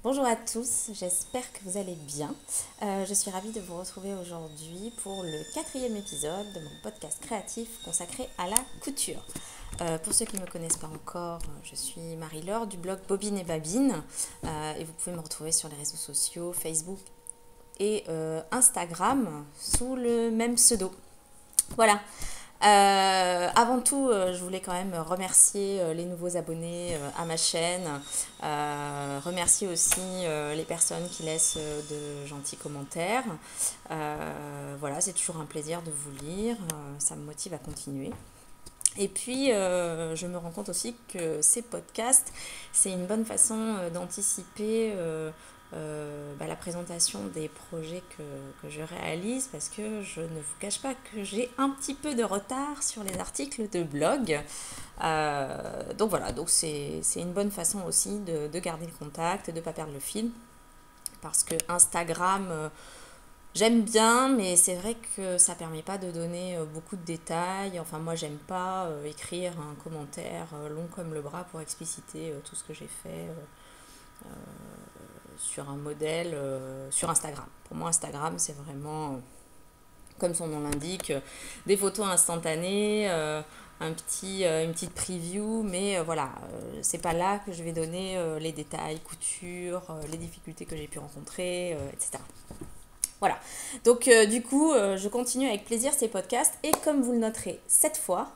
Bonjour à tous, j'espère que vous allez bien. Je suis ravie de vous retrouver aujourd'hui pour le quatrième épisode de mon podcast créatif consacré à la couture. Pour ceux qui ne me connaissent pas encore, je suis Marie-Laure du blog Bobine et Babine et vous pouvez me retrouver sur les réseaux sociaux Facebook et Instagram sous le même pseudo. Voilà. Avant tout, je voulais quand même remercier les nouveaux abonnés à ma chaîne, remercier aussi les personnes qui laissent de gentils commentaires. Voilà, c'est toujours un plaisir de vous lire, ça me motive à continuer. Et puis, je me rends compte aussi que ces podcasts, c'est une bonne façon d'anticiper la présentation des projets que je réalise parce que je ne vous cache pas que j'ai un petit peu de retard sur les articles de blog. Donc voilà, donc c'est une bonne façon aussi de garder le contact, de ne pas perdre le fil parce que Instagram... j'aime bien, mais c'est vrai que ça permet pas de donner beaucoup de détails. Enfin, moi, j'aime pas écrire un commentaire long comme le bras pour expliciter tout ce que j'ai fait sur un modèle sur Instagram. Pour moi, Instagram, c'est vraiment, comme son nom l'indique, des photos instantanées, une petite preview, mais voilà, c'est pas là que je vais donner les détails, couture, les difficultés que j'ai pu rencontrer, etc. Voilà, donc du coup, je continue avec plaisir ces podcasts et comme vous le noterez cette fois,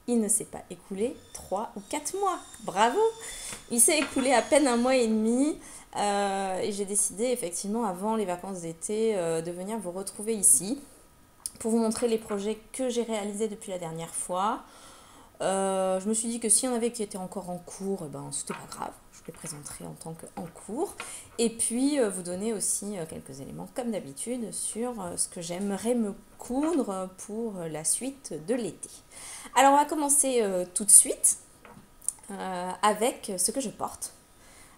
il ne s'est pas écoulé 3 ou 4 mois. Bravo! Il s'est écoulé à peine un mois et demi et j'ai décidé effectivement avant les vacances d'été de venir vous retrouver ici pour vous montrer les projets que j'ai réalisés depuis la dernière fois. Je me suis dit que s'il y en avait qui étaient encore en cours, c'était pas grave, je les présenterai en tant qu'en cours. Et puis vous donner aussi quelques éléments, comme d'habitude, sur ce que j'aimerais me coudre pour la suite de l'été. Alors on va commencer tout de suite avec ce que je porte.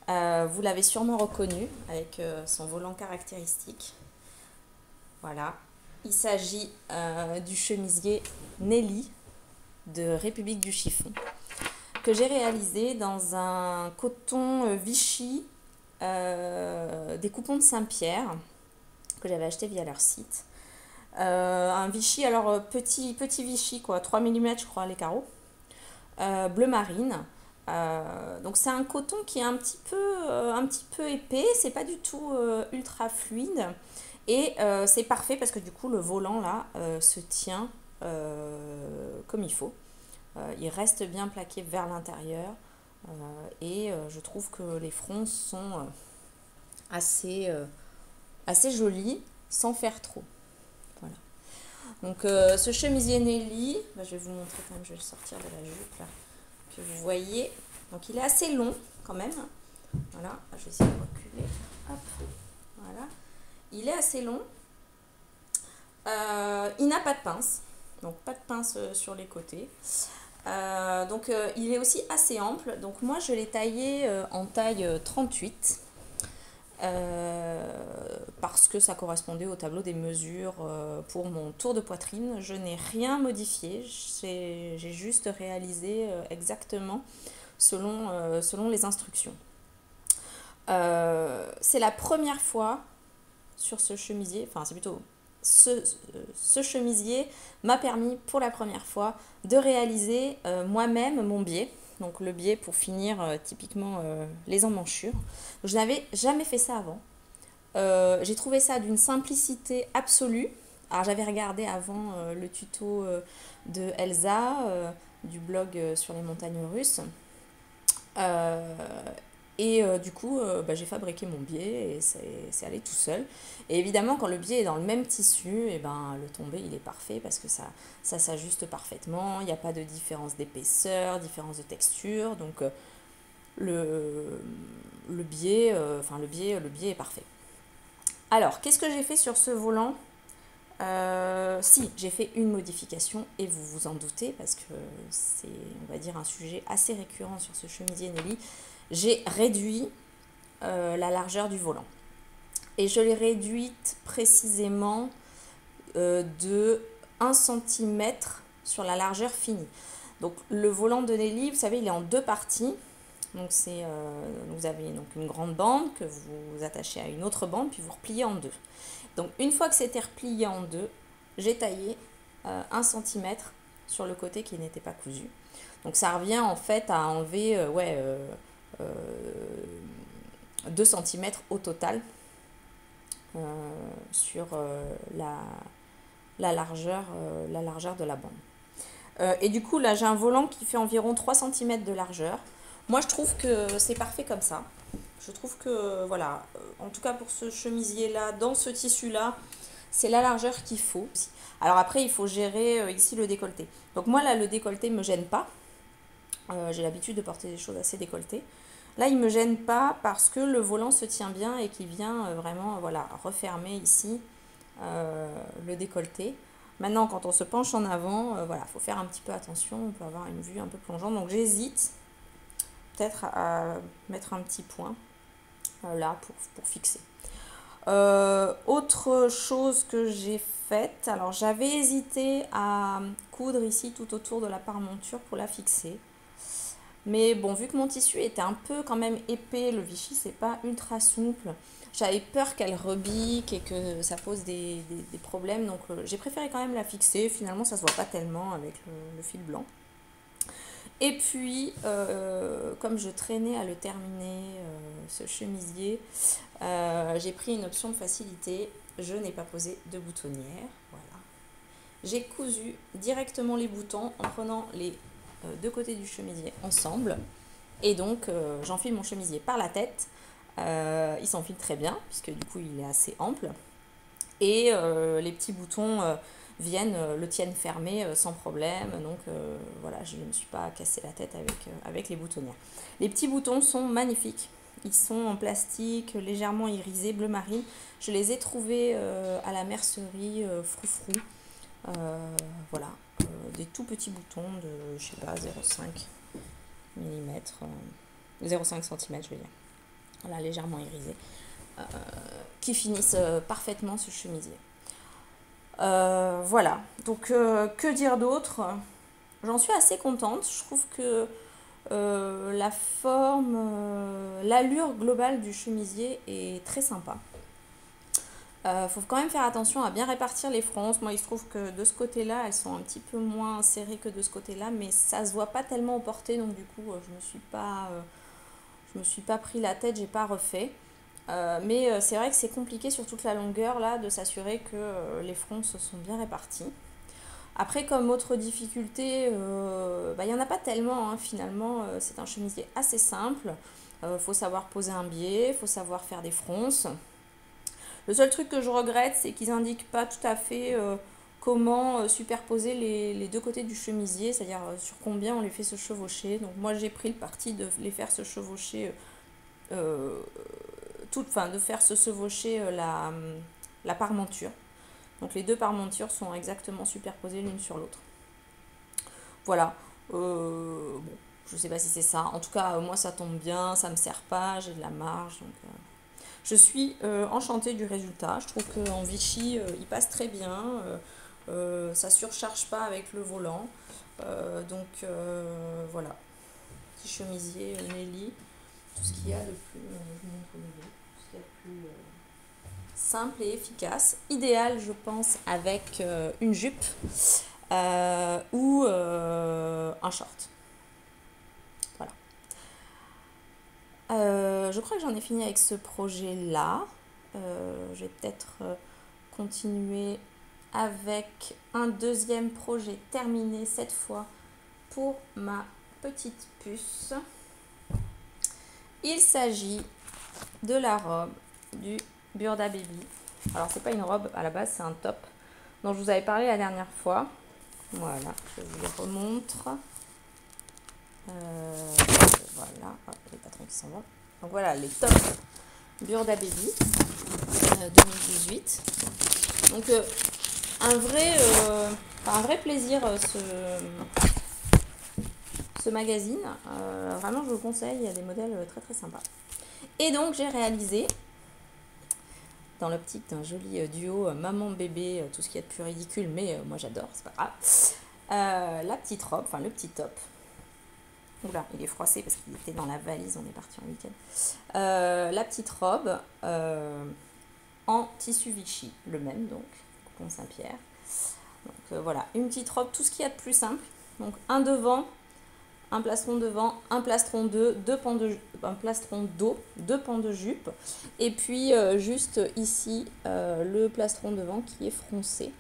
Vous l'avez sûrement reconnu avec son volant caractéristique. Voilà, il s'agit du chemisier Nelly de République du Chiffon que j'ai réalisé dans un coton Vichy des coupons de Saint-Pierre que j'avais acheté via leur site. Un Vichy, alors petit Vichy quoi, 3 mm je crois les carreaux, bleu marine. Donc c'est un coton qui est un petit peu épais, c'est pas du tout ultra fluide et c'est parfait parce que du coup le volant là se tient comme il faut. Il reste bien plaqué vers l'intérieur et je trouve que les fronts sont assez, assez jolis sans faire trop. Voilà. Donc ce chemisier Nelly, je vais vous montrer quand même, je vais le sortir de la jupe là, que vous voyez. Donc il est assez long quand même. Voilà, je vais essayer de reculer. Hop, voilà. Il est assez long. Il n'a pas de pince, donc pas de pince sur les côtés. Il est aussi assez ample. Donc moi je l'ai taillé en taille 38 parce que ça correspondait au tableau des mesures pour mon tour de poitrine. Je n'ai rien modifié, j'ai juste réalisé exactement selon les instructions. C'est la première fois sur ce chemisier, enfin c'est plutôt ce chemisier m'a permis pour la première fois de réaliser moi-même mon biais. Donc le biais pour finir typiquement les emmanchures. Je n'avais jamais fait ça avant. J'ai trouvé ça d'une simplicité absolue. Alors j'avais regardé avant le tuto de Elsa du blog sur les montagnes russes. Du coup, j'ai fabriqué mon biais et c'est allé tout seul. Et évidemment, quand le biais est dans le même tissu, le tombé, il est parfait parce que ça s'ajuste parfaitement. Il n'y a pas de différence d'épaisseur, différence de texture. Donc, le biais est parfait. Alors, qu'est-ce que j'ai fait sur ce volant ? Si, j'ai fait une modification et vous vous en doutez parce que c'est, on va dire, un sujet assez récurrent sur ce chemisier Nelly. J'ai réduit la largeur du volant et je l'ai réduite précisément de 1 cm sur la largeur finie. Donc le volant de Nelly, vous savez, il est en deux parties. Donc vous avez donc une grande bande que vous attachez à une autre bande, puis vous repliez en deux. Donc une fois que c'était replié en deux, j'ai taillé 1 cm sur le côté qui n'était pas cousu. Donc ça revient en fait à enlever 2 cm au total sur la largeur de la bande. Et du coup là j'ai un volant qui fait environ 3 cm de largeur. Moi je trouve que c'est parfait comme ça. Je trouve que voilà, en tout cas pour ce chemisier là, dans ce tissu là, c'est la largeur qu'il faut. Alors après il faut gérer ici le décolleté. Donc moi là le décolleté ne me gêne pas. J'ai l'habitude de porter des choses assez décolletées. Là, il ne me gêne pas parce que le volant se tient bien et qu'il vient vraiment voilà, refermer ici le décolleté. Maintenant, quand on se penche en avant, voilà, faut faire un petit peu attention. On peut avoir une vue un peu plongeante. Donc, j'hésite peut-être à mettre un petit point là pour fixer. Autre chose que j'ai faite, alors j'avais hésité à coudre ici tout autour de la parmenture pour la fixer. Mais bon, vu que mon tissu était un peu quand même épais, le Vichy c'est pas ultra souple, j'avais peur qu'elle rebique et que ça pose des problèmes. Donc j'ai préféré quand même la fixer. Finalement ça se voit pas tellement avec le fil blanc. Et puis, comme je traînais à le terminer, ce chemisier, j'ai pris une option de facilité. Je n'ai pas posé de boutonnière. Voilà. J'ai cousu directement les boutons en prenant les deux côtés du chemisier ensemble. Et donc, j'enfile mon chemisier par la tête. Il s'enfile très bien, puisque du coup, il est assez ample. Et les petits boutons le tiennent fermé sans problème. Donc voilà, je ne me suis pas cassé la tête avec les boutonnières. Les petits boutons sont magnifiques. Ils sont en plastique légèrement irisé, bleu marine. Je les ai trouvés à la mercerie Froufrou. Voilà, des tout petits boutons de, je sais pas, 0,5 mm, 0,5 cm, je vais dire. Voilà, légèrement irisé. Qui finissent parfaitement ce chemisier. Voilà, donc que dire d'autre? J'en suis assez contente. Je trouve que la forme, l'allure globale du chemisier est très sympa. Faut quand même faire attention à bien répartir les fronces. Moi, il se trouve que de ce côté-là, elles sont un petit peu moins serrées que de ce côté-là, mais ça se voit pas tellement au porté, donc du coup, je me suis pas pris la tête, j'ai pas refait. Mais c'est vrai que c'est compliqué sur toute la longueur là de s'assurer que les fronces sont bien réparties. Après, comme autre difficulté, il n'y en a pas tellement hein, finalement. C'est un chemisier assez simple. Faut savoir poser un biais, faut savoir faire des fronces. Le seul truc que je regrette, c'est qu'ils n'indiquent pas tout à fait comment superposer les deux côtés du chemisier, c'est-à-dire sur combien on les fait se chevaucher. Donc moi j'ai pris le parti de les faire se chevaucher de faire se chevaucher la parmenture. Donc les deux parmentures sont exactement superposées l'une sur l'autre. Voilà. Bon, je sais pas si c'est ça. En tout cas, moi ça tombe bien, ça me sert pas, j'ai de la marge. Donc, je suis enchantée du résultat. Je trouve qu'en Vichy, il passe très bien. Ça surcharge pas avec le volant. Donc voilà. Petit chemisier Nelly. Tout ce qu'il y a de plus, je vous montre le dos, tout ce qu'il y a de plus simple et efficace. Idéal, je pense, avec une jupe ou un short. Voilà. Je crois que j'en ai fini avec ce projet-là. Je vais peut-être continuer avec un deuxième projet terminé cette fois pour ma petite puce. Il s'agit de la robe du Burda Baby. Alors c'est pas une robe à la base, c'est un top dont je vous avais parlé la dernière fois. Voilà, je vous le remontre. Voilà, hop, les patrons qui s'en vont. Donc voilà, les tops Burda Baby 2018. Donc un vrai plaisir ce magazine. Vraiment, je vous le conseille, il y a des modèles très très sympas. Et donc j'ai réalisé, dans l'optique d'un joli duo maman-bébé, tout ce qu'il y a de plus ridicule, mais moi j'adore, c'est pas grave, la petite robe, enfin le petit top, Oula, il est froissé parce qu'il était dans la valise, on est parti en week-end. La petite robe en tissu Vichy, le même donc, Pont Saint-Pierre. Donc voilà, une petite robe, tout ce qu'il y a de plus simple. Donc un devant, un plastron devant, un plastron un plastron dos, deux pans de jupe. Et puis juste ici, le plastron devant qui est froncé.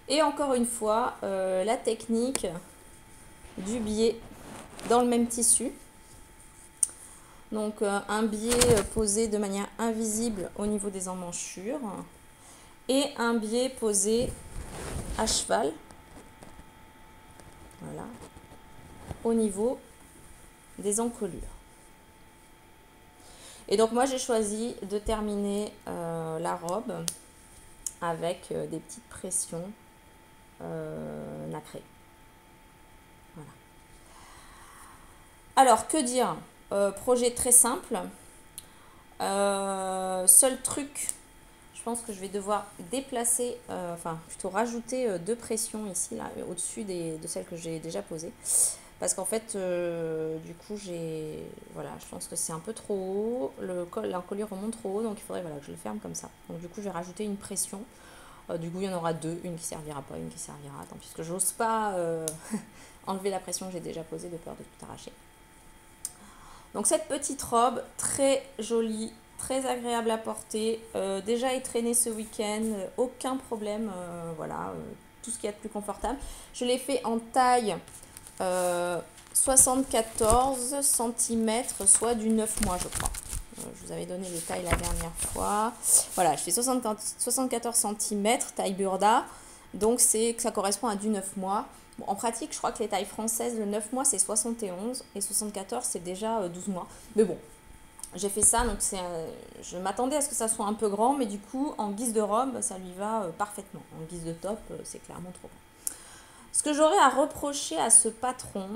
Et encore une fois, la technique du biais dans le même tissu. Donc un biais posé de manière invisible au niveau des emmanchures et un biais posé à cheval, voilà, au niveau des encolures. Et donc moi j'ai choisi de terminer la robe avec des petites pressions nacrées. Voilà. Alors que dire, projet très simple. Seul truc, je pense que je vais devoir déplacer, enfin plutôt rajouter deux pressions ici, là, au-dessus de celles que j'ai déjà posées. Parce qu'en fait, du coup, voilà, je pense que c'est un peu trop haut, l'encolure remonte trop haut, donc il faudrait voilà, que je le ferme comme ça. Donc du coup, je vais rajouter une pression. Du coup, il y en aura deux, une qui servira pas, une qui servira. Tant pis, parce que j'ose pas enlever la pression que j'ai déjà posée de peur de tout arracher. Donc cette petite robe, très jolie, très agréable à porter, déjà étraînée ce week-end, aucun problème, voilà, tout ce qu'il y a de plus confortable. Je l'ai fait en taille 74 cm, soit du 9 mois je crois. Je vous avais donné les tailles la dernière fois. Voilà, je fais 74 cm, taille Burda, donc ça correspond à du 9 mois. Bon, en pratique, je crois que les tailles françaises, le 9 mois, c'est 71 et 74, c'est déjà 12 mois. Mais bon, j'ai fait ça, donc je m'attendais à ce que ça soit un peu grand, mais du coup, en guise de robe, ça lui va parfaitement. En guise de top, c'est clairement trop grand. Ce que j'aurais à reprocher à ce patron,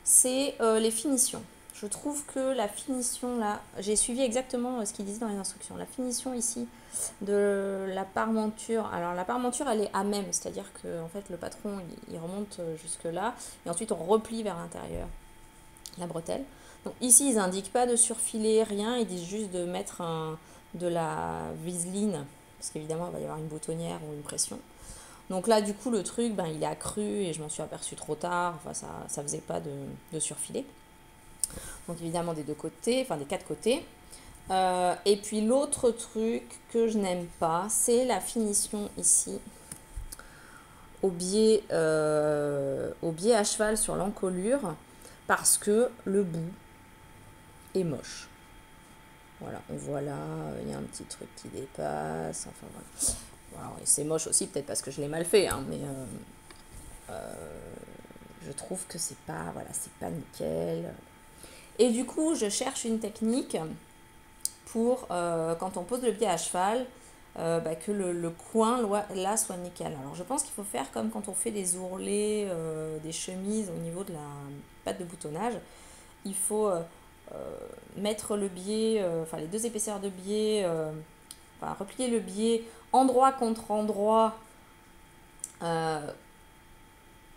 c'est les finitions. Je trouve que la finition là, j'ai suivi exactement ce qu'il disait dans les instructions. La finition ici de la parmenture, alors la parmenture elle est à même, c'est-à-dire que en fait le patron il remonte jusque là et ensuite on replie vers l'intérieur la bretelle. Donc ici ils n'indiquent pas de surfiler, rien, ils disent juste de mettre de la viseline, parce qu'évidemment il va y avoir une boutonnière ou une pression. Donc là du coup le truc il est accru et je m'en suis aperçue trop tard, enfin ça faisait pas de surfiler. Donc évidemment des deux côtés, enfin des quatre côtés. Et puis l'autre truc que je n'aime pas, c'est la finition ici au biais à cheval sur l'encolure, parce que le bout est moche. Voilà, on voit là, il y a un petit truc qui dépasse, enfin voilà. Alors, c'est moche aussi peut-être parce que je l'ai mal fait, hein, mais je trouve que c'est pas nickel. Et du coup, je cherche une technique pour, quand on pose le pied à cheval, que le coin là soit nickel. Alors je pense qu'il faut faire comme quand on fait des ourlets, des chemises au niveau de la patte de boutonnage. Il faut mettre le biais, les deux épaisseurs de biais, replier le biais endroit contre endroit,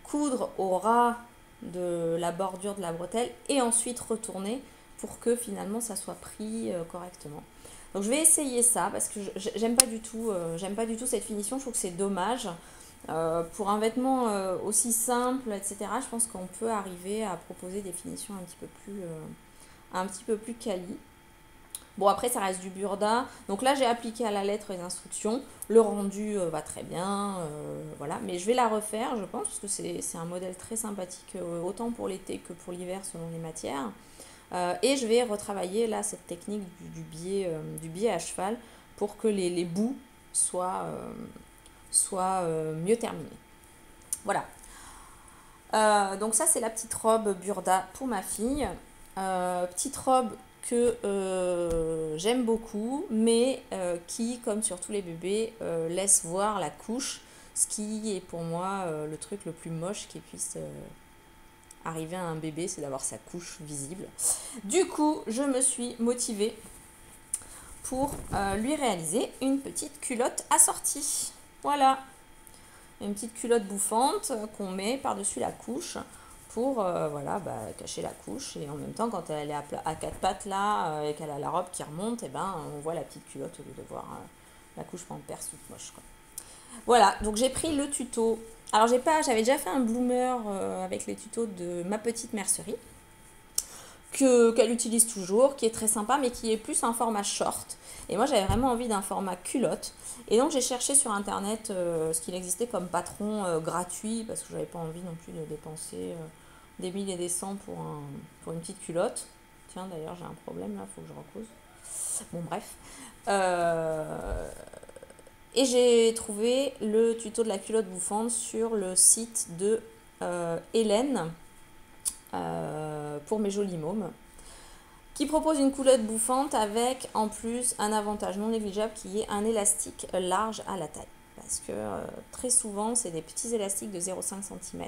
coudre au ras de la bordure de la bretelle et ensuite retourner pour que finalement ça soit pris correctement. Donc je vais essayer ça parce que j'aime pas du tout cette finition, je trouve que c'est dommage. Pour un vêtement aussi simple, etc., je pense qu'on peut arriver à proposer des finitions un petit peu plus quali. Bon, après, ça reste du burda. Donc là, j'ai appliqué à la lettre les instructions. Le rendu va très bien. Voilà. Mais je vais la refaire, je pense, parce que c'est un modèle très sympathique, autant pour l'été que pour l'hiver, selon les matières. Et je vais retravailler là cette technique du biais à cheval pour que les bouts soient mieux terminés. Voilà. Donc ça, c'est la petite robe burda pour ma fille. Petite robe que j'aime beaucoup, mais qui, comme sur tous les bébés, laisse voir la couche, ce qui est pour moi le truc le plus moche qui puisse arriver à un bébé, c'est d'avoir sa couche visible. Du coup, je me suis motivée pour lui réaliser une petite culotte assortie. Voilà, une petite culotte bouffante qu'on met par-dessus la couche pour voilà, bah, cacher la couche. Et en même temps, quand elle est à quatre pattes là et qu'elle a la robe qui remonte, et ben, on voit la petite culotte au lieu de voir la couche pampers toute moche, quoi. Voilà, donc j'ai pris le tuto. Alors j'avais déjà fait un bloomer avec les tutos de ma petite mercerie qu'elle utilise toujours, qui est très sympa, mais qui est plus un format short. Et moi, j'avais vraiment envie d'un format culotte. Et donc, j'ai cherché sur Internet ce qu'il existait comme patron gratuit, parce que j'avais pas envie non plus de dépenser des mille et des cents pour une petite culotte. Tiens, d'ailleurs, j'ai un problème là, il faut que je repose. Bon, bref. Et j'ai trouvé le tuto de la culotte bouffante sur le site de Hélène pour mes jolis mômes, qui propose une culotte bouffante avec en plus un avantage non négligeable qui est un élastique large à la taille. Parce que très souvent, c'est des petits élastiques de 0,5 cm.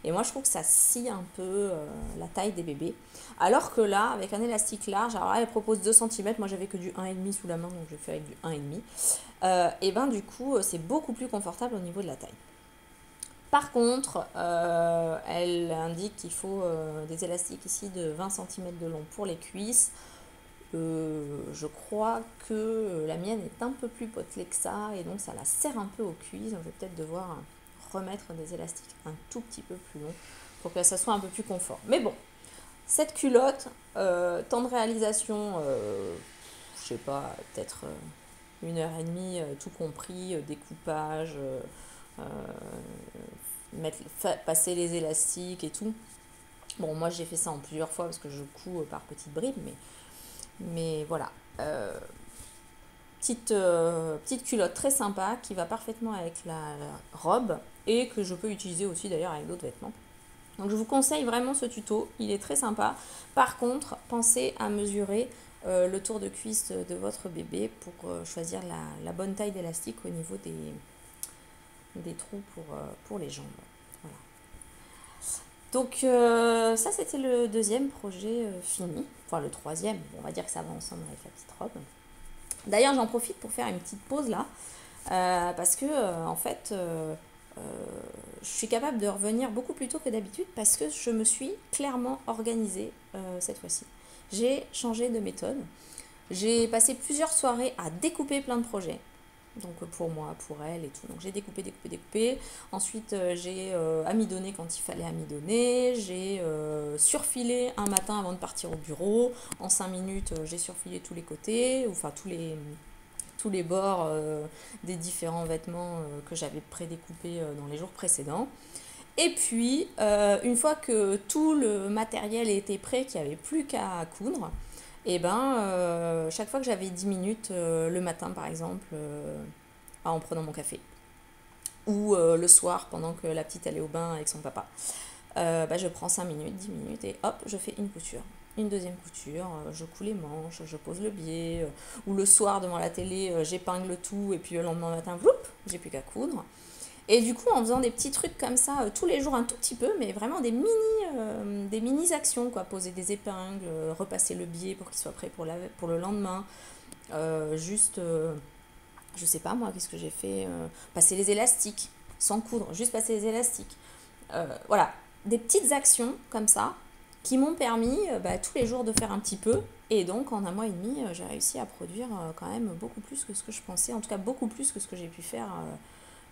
Et moi, je trouve que ça scie un peu la taille des bébés. Alors que là, avec un élastique large, alors là, elle propose 2 cm. Moi, j'avais que du 1,5 sous la main, donc je fais avec du 1,5. Et ben du coup, c'est beaucoup plus confortable au niveau de la taille. Par contre, elle indique qu'il faut des élastiques ici de 20 cm de long pour les cuisses. Je crois que la mienne est un peu plus potelée que ça et donc ça la serre un peu aux cuisses. Donc je vais peut-être devoir remettre des élastiques un tout petit peu plus longs pour que ça soit un peu plus confort. Mais bon, cette culotte, temps de réalisation, je sais pas, peut-être 1h30 tout compris, découpage, euh, passer les élastiques et tout. Bon, moi j'ai fait ça en plusieurs fois parce que je couds par petites bribes, mais voilà. Petite culotte très sympa qui va parfaitement avec la robe et que je peux utiliser aussi d'ailleurs avec d'autres vêtements. Donc je vous conseille vraiment ce tuto, il est très sympa. Par contre, pensez à mesurer le tour de cuisse de votre bébé pour choisir la bonne taille d'élastique au niveau des trous pour les jambes. Voilà. Donc ça c'était le deuxième projet fini, enfin le troisième, on va dire que ça va ensemble avec la petite robe. D'ailleurs j'en profite pour faire une petite pause là, parce que en fait je suis capable de revenir beaucoup plus tôt que d'habitude parce que je me suis clairement organisée cette fois-ci. J'ai changé de méthode, j'ai passé plusieurs soirées à découper plein de projets. Donc pour moi, pour elle et tout. Donc j'ai découpé. Ensuite j'ai amidonné quand il fallait amidonner. J'ai surfilé un matin avant de partir au bureau. En 5 minutes, j'ai surfilé tous les côtés, enfin tous les bords des différents vêtements que j'avais prédécoupés dans les jours précédents. Et puis, une fois que tout le matériel était prêt, qu'il n'y avait plus qu'à coudre, et ben, chaque fois que j'avais 10 minutes le matin, par exemple, en prenant mon café, ou le soir, pendant que la petite allait au bain avec son papa, bah, je prends 5 minutes, 10 minutes, et hop, je fais une couture. Une deuxième couture, je couds les manches, je pose le biais, ou le soir devant la télé, j'épingle tout, et puis le lendemain matin, vloup, j'ai plus qu'à coudre. Et du coup, en faisant des petits trucs comme ça, tous les jours un tout petit peu, mais vraiment des mini actions, quoi. Poser des épingles, repasser le biais pour qu'il soit prêt pour le lendemain. Juste, je sais pas moi, qu'est-ce que j'ai fait passer les élastiques, sans coudre, juste passer les élastiques. Voilà, des petites actions comme ça, qui m'ont permis tous les jours de faire un petit peu. Et donc, en un mois et demi, j'ai réussi à produire quand même beaucoup plus que ce que je pensais. En tout cas, beaucoup plus que ce que j'ai pu faire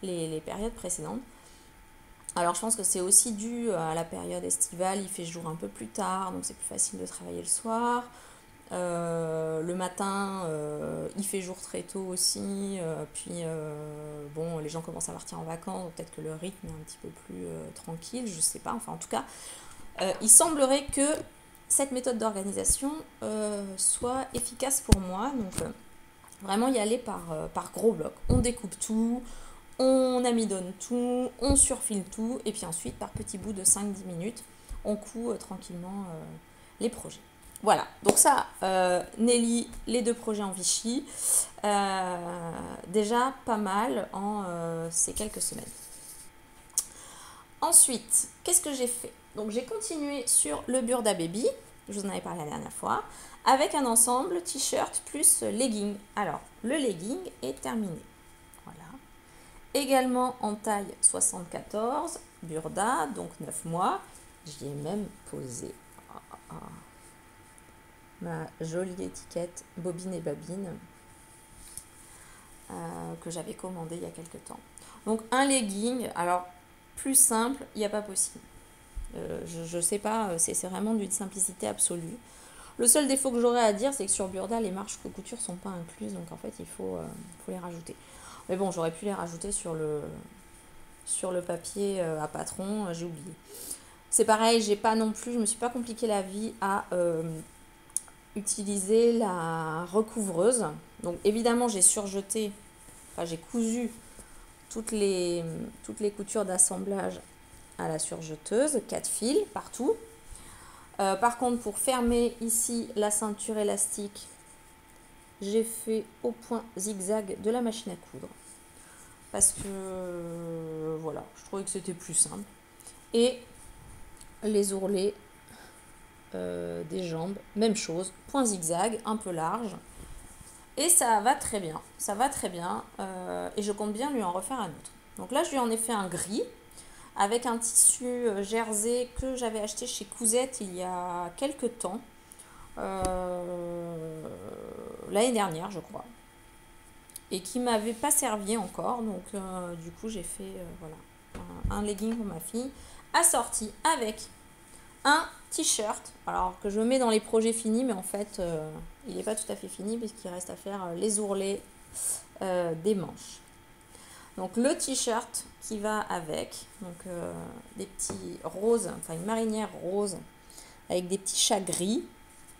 les périodes précédentes. Alors je pense que c'est aussi dû à la période estivale, il fait jour un peu plus tard, donc c'est plus facile de travailler le soir. Le matin, il fait jour très tôt aussi, puis bon, les gens commencent à partir en vacances, donc peut-être que le rythme est un petit peu plus tranquille, je sais pas, enfin en tout cas, il semblerait que cette méthode d'organisation soit efficace pour moi, donc vraiment y aller par gros blocs. On découpe tout, on amidonne tout, on surfile tout, et puis ensuite, par petits bouts de 5-10 minutes, on coud tranquillement les projets. Voilà, donc ça, Nelly, les 2 projets en Vichy, déjà pas mal en ces quelques semaines. Ensuite, qu'est-ce que j'ai fait? Donc j'ai continué sur le Burda Baby, je vous en avais parlé la dernière fois, avec un ensemble t-shirt plus legging. Alors, le legging est terminé. Voilà. Également en taille 74, Burda, donc 9 mois. J'y ai même posé ma jolie étiquette Bobine et Babine que j'avais commandée il y a quelques temps. Donc un legging, alors plus simple, il n'y a pas possible. Je sais pas, c'est vraiment d'une simplicité absolue. Le seul défaut que j'aurais à dire, c'est que sur Burda, les marges de couture sont pas incluses, donc en fait, il faut les rajouter. Mais bon, j'aurais pu les rajouter sur le papier à patron, j'ai oublié. C'est pareil, j'ai pas non plus, je me suis pas compliqué la vie à utiliser la recouvreuse. Donc évidemment, j'ai surjeté, enfin j'ai cousu toutes les coutures d'assemblage à la surjeteuse, 4 fils partout. Par contre, pour fermer ici la ceinture élastique, j'ai fait au point zigzag de la machine à coudre. Parce que, voilà, je trouvais que c'était plus simple. Et les ourlets des jambes, même chose, point zigzag, un peu large. Et ça va très bien, ça va très bien. Et je compte bien lui en refaire un autre. Donc là, je lui en ai fait un gris avec un tissu jersey que j'avais acheté chez Cousette il y a quelques temps. L'année dernière, je crois. Et qui m'avait pas servi encore. Donc, du coup, j'ai fait voilà, un legging pour ma fille, assorti avec un t-shirt. Alors, que je mets dans les projets finis, mais en fait, il n'est pas tout à fait fini, puisqu'il reste à faire les ourlets des manches. Donc, le t-shirt qui va avec, donc des petits roses, enfin une marinière rose, avec des petits chats gris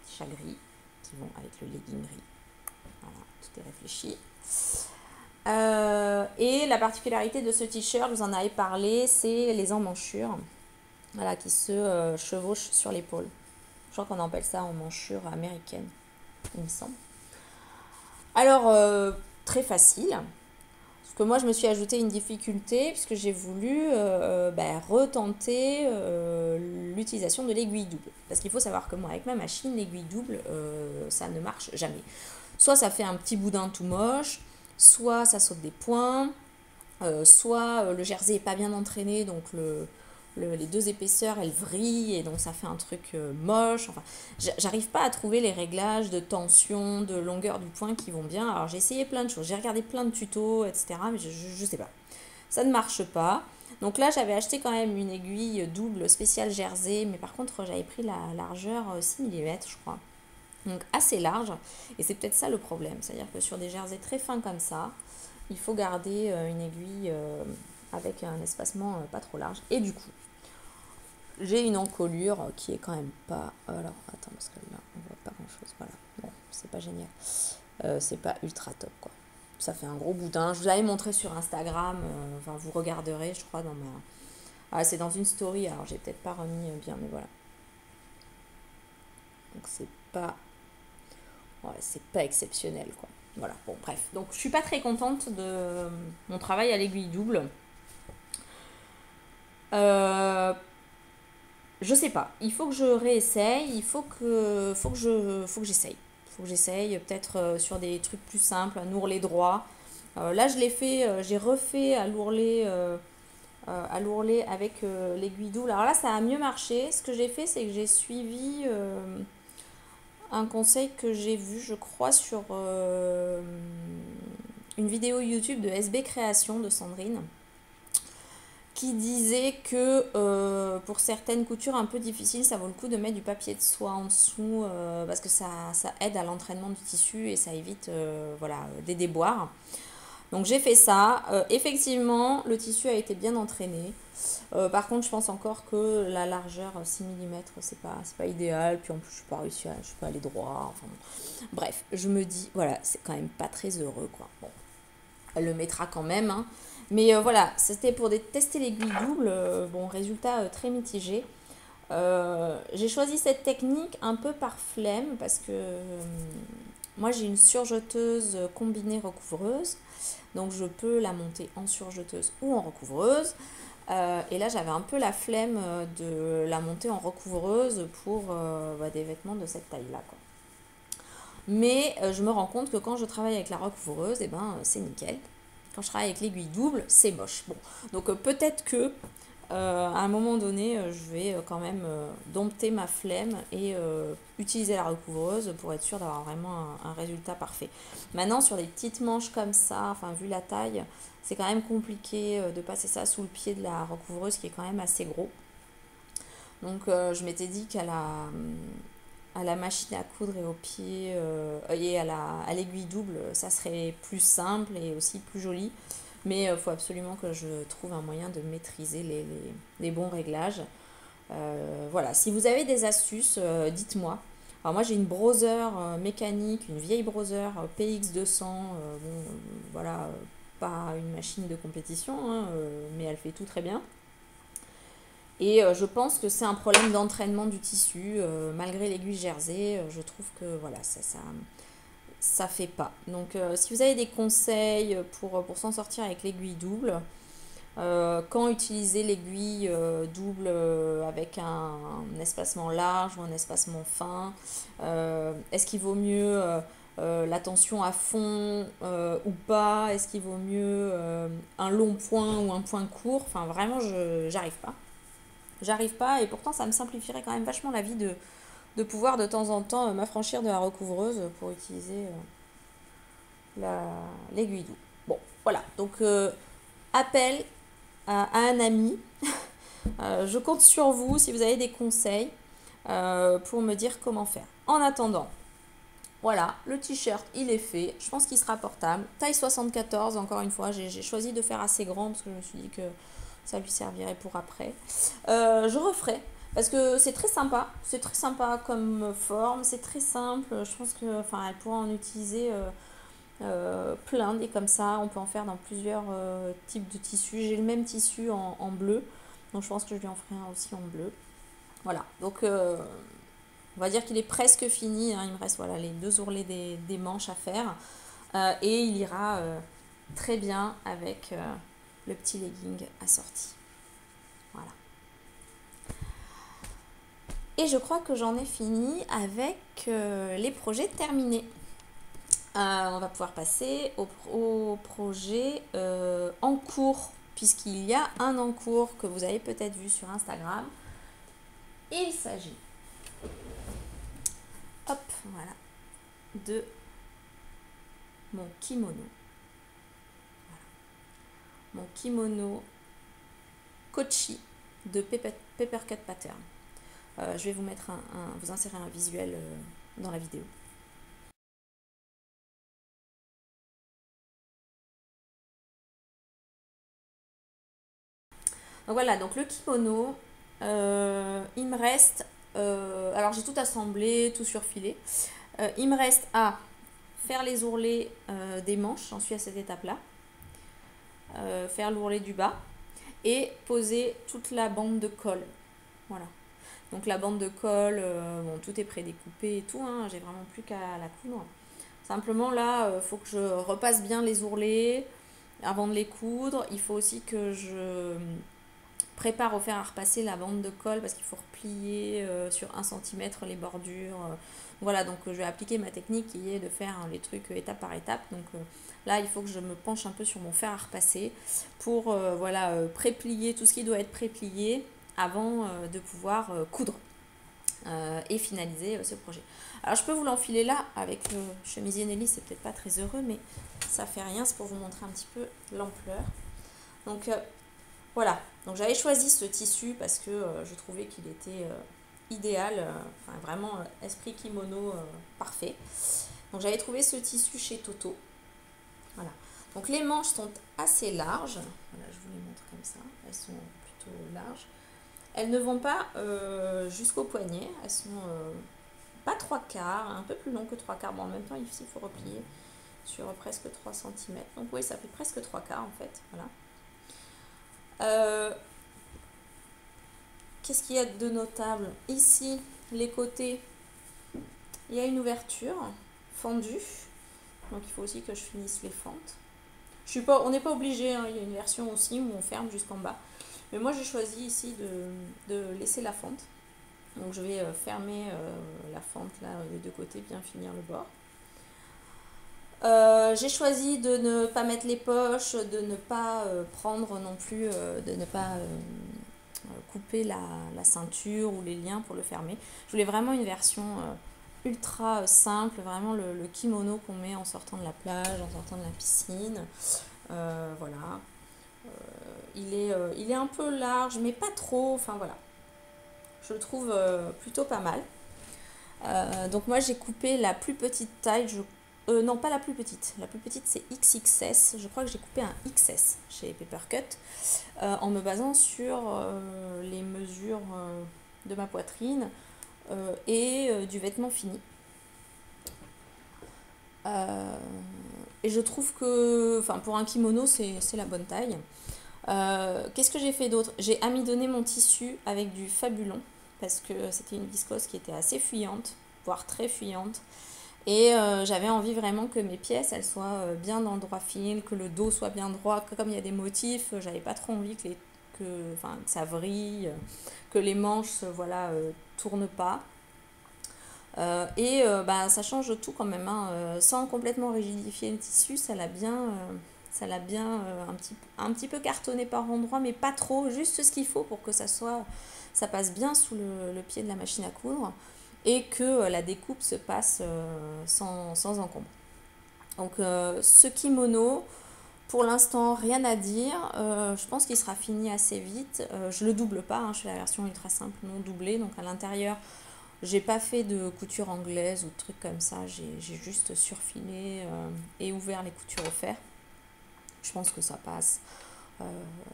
qui vont avec le legging gris. Voilà, tout est réfléchi. Et la particularité de ce t-shirt, vous en avez parlé, c'est les emmanchures, voilà, qui se chevauchent sur l'épaule. Je crois qu'on appelle ça emmanchure américaine, il me semble. Alors, très facile. Parce que moi, je me suis ajouté une difficulté puisque j'ai voulu retenter l'utilisation de l'aiguille double. Parce qu'il faut savoir que moi, avec ma machine, l'aiguille double, ça ne marche jamais. Soit ça fait un petit boudin tout moche, soit ça saute des points, soit le jersey n'est pas bien entraîné, donc les deux épaisseurs elles vrillent et donc ça fait un truc moche. Enfin, j'arrive pas à trouver les réglages de tension, de longueur du point qui vont bien. Alors j'ai essayé plein de choses, j'ai regardé plein de tutos, etc. Mais je sais pas. Ça ne marche pas. Donc là j'avais acheté quand même une aiguille double spéciale jersey, mais par contre j'avais pris la largeur 6 mm je crois. Donc assez large. Et c'est peut-être ça le problème. C'est-à-dire que sur des jerseys très fins comme ça, il faut garder une aiguille avec un espacement pas trop large. Et du coup, j'ai une encolure qui est quand même pas... Alors, attends, parce que là, on voit pas grand-chose. Voilà. Bon, c'est pas génial. C'est pas ultra top, quoi. Ça fait un gros boudin. Je vous l'avais montré sur Instagram. Enfin, vous regarderez, je crois, dans ma... Ah, c'est dans une story. Alors, j'ai peut-être pas remis bien, mais voilà. Donc, c'est pas... Ouais, c'est pas exceptionnel, quoi. Voilà, bon, bref. Donc, je suis pas très contente de mon travail à l'aiguille double. Je sais pas. Il faut que je réessaye. Il faut que j'essaye. Faut que j'essaye. Peut-être sur des trucs plus simples, un ourlet droit. Là, je l'ai fait. J'ai refait à l'ourlet avec l'aiguille double. Alors là, ça a mieux marché. Ce que j'ai fait, c'est que j'ai suivi un conseil que j'ai vu, je crois, sur une vidéo YouTube de SB Création de Sandrine, qui disait que pour certaines coutures un peu difficiles, ça vaut le coup de mettre du papier de soie en dessous parce que ça aide à l'entraînement du tissu et ça évite des déboires. Donc j'ai fait ça. Effectivement, le tissu a été bien entraîné. Par contre, je pense encore que la largeur 6 mm, c'est pas idéal. Puis en plus, je suis pas allée droit. Enfin, bon. Bref, je me dis, voilà, c'est quand même pas très heureux, quoi. Bon, elle le mettra quand même, hein. Mais voilà, c'était pour tester l'aiguille double. Bon, résultat très mitigé. J'ai choisi cette technique un peu par flemme parce que moi j'ai une surjeteuse combinée recouvreuse. Donc je peux la monter en surjeteuse ou en recouvreuse. Et là j'avais un peu la flemme de la monter en recouvreuse pour des vêtements de cette taille-là, quoi. Mais je me rends compte que quand je travaille avec la recouvreuse, c'est nickel. Quand je travaille avec l'aiguille double, c'est moche. Bon, donc peut-être que à un moment donné, je vais quand même dompter ma flemme et utiliser la recouvreuse pour être sûre d'avoir vraiment un résultat parfait. Maintenant, sur des petites manches comme ça, enfin vu la taille, c'est quand même compliqué de passer ça sous le pied de la recouvreuse qui est quand même assez gros. Donc je m'étais dit à la machine à coudre et au pied et à l'aiguille double, ça serait plus simple et aussi plus joli. Mais il faut absolument que je trouve un moyen de maîtriser les bons réglages. Voilà, si vous avez des astuces, dites-moi. Alors moi j'ai une browser mécanique, une vieille browser PX200, bon, voilà, pas une machine de compétition, hein, mais elle fait tout très bien. Et je pense que c'est un problème d'entraînement du tissu. Malgré l'aiguille jersey, je trouve que voilà, ça fait pas. Donc si vous avez des conseils pour s'en sortir avec l'aiguille double, quand utiliser l'aiguille double avec un espacement large ou un espacement fin, est-ce qu'il vaut mieux la tension à fond ou pas? Est-ce qu'il vaut mieux un long point ou un point court? Enfin vraiment, j'arrive pas. J'arrive pas et pourtant ça me simplifierait quand même vachement la vie de pouvoir de temps en temps m'affranchir de la recouvreuse pour utiliser l'aiguille double. Bon, voilà. Donc, appel à un ami. Je compte sur vous si vous avez des conseils pour me dire comment faire. En attendant, voilà, le t-shirt, il est fait. Je pense qu'il sera portable. Taille 74, encore une fois. J'ai choisi de faire assez grand parce que je me suis dit que ça lui servirait pour après. Je referai parce que c'est très sympa. C'est très sympa comme forme. C'est très simple. Je pense que, enfin, elle pourra en utiliser plein des comme ça. On peut en faire dans plusieurs types de tissus. J'ai le même tissu en bleu. Donc je pense que je lui en ferai un aussi en bleu. Voilà. Donc on va dire qu'il est presque fini, hein. Il me reste voilà, les deux ourlets des manches à faire. Et il ira très bien avec le petit legging assorti. Voilà. Et je crois que j'en ai fini avec les projets terminés. On va pouvoir passer au projet en cours, puisqu'il y a un en cours que vous avez peut-être vu sur Instagram. Il s'agit, hop, voilà, de mon kimono. Voilà. Mon kimono Kochi de Papercut Pattern. Je vais vous mettre vous insérer un visuel dans la vidéo. Donc voilà, donc le kimono, il me reste, alors j'ai tout assemblé, tout surfilé. Il me reste à faire les ourlets des manches, j'en suis à cette étape-là. Faire l'ourlet du bas et poser toute la bande de colle. Voilà. Donc la bande de colle, bon, tout est prédécoupé et tout, hein, j'ai vraiment plus qu'à la coudre. Simplement là, il faut que je repasse bien les ourlets avant de les coudre. Il faut aussi que je prépare au fer à repasser la bande de colle parce qu'il faut replier sur 1 cm les bordures. Voilà, donc je vais appliquer ma technique qui est de faire les trucs étape par étape. Donc là, il faut que je me penche un peu sur mon fer à repasser pour voilà, préplier tout ce qui doit être préplié avant de pouvoir coudre et finaliser ce projet. Alors je peux vous l'enfiler là avec le chemisier Nelly, c'est peut-être pas très heureux, mais ça fait rien, c'est pour vous montrer un petit peu l'ampleur. Donc voilà, donc j'avais choisi ce tissu parce que je trouvais qu'il était idéal, enfin vraiment esprit kimono parfait. Donc j'avais trouvé ce tissu chez Toto. Voilà. Donc les manches sont assez larges. Voilà, je vous les montre comme ça. Elles sont plutôt larges. Elles ne vont pas jusqu'au poignet. Elles sont pas 3/4, un peu plus long que 3/4. Bon, en même temps, ici, il faut replier sur presque 3 cm. Donc oui, ça fait presque 3/4 en fait. Voilà. Qu'est-ce qu'il y a de notable? Ici, les côtés, il y a une ouverture fendue. Donc il faut aussi que je finisse les fentes. On n'est pas obligé, hein, il y a une version aussi où on ferme jusqu'en bas. Mais moi j'ai choisi ici de laisser la fente. Donc je vais fermer la fente là des deux côtés, bien finir le bord. J'ai choisi de ne pas mettre les poches, de ne pas prendre non plus, de ne pas couper la ceinture ou les liens pour le fermer. Je voulais vraiment une version ultra simple, vraiment le kimono qu'on met en sortant de la plage, en sortant de la piscine. Voilà. Il est un peu large, mais pas trop. Enfin voilà, je le trouve plutôt pas mal. Donc moi j'ai coupé la plus petite taille, non pas la plus petite c'est XXS, je crois que j'ai coupé un XS chez Papercut en me basant sur les mesures de ma poitrine et du vêtement fini. Et je trouve que enfin, pour un kimono c'est la bonne taille. Qu'est-ce que j'ai fait d'autre? J'ai amidonné mon tissu avec du Fabulon parce que c'était une viscose qui était assez fuyante, voire très fuyante. Et j'avais envie vraiment que mes pièces elles soient bien dans le droit fil, que le dos soit bien droit, que comme il y a des motifs, j'avais pas trop envie enfin, que ça vrille, que les manches voilà, tournent pas. Bah, ça change tout quand même, hein. Sans complètement rigidifier le tissu, ça l'a bien un petit peu cartonné par endroits, mais pas trop, juste ce qu'il faut pour que ça passe bien sous le pied de la machine à coudre et que la découpe se passe sans encombre. Donc ce kimono, pour l'instant, rien à dire. Je pense qu'il sera fini assez vite. Je le double pas, hein, je fais la version ultra simple non doublée, donc à l'intérieur j'ai pas fait de couture anglaise ou de trucs comme ça, j'ai juste surfilé et ouvert les coutures au fer. Je pense que ça passe.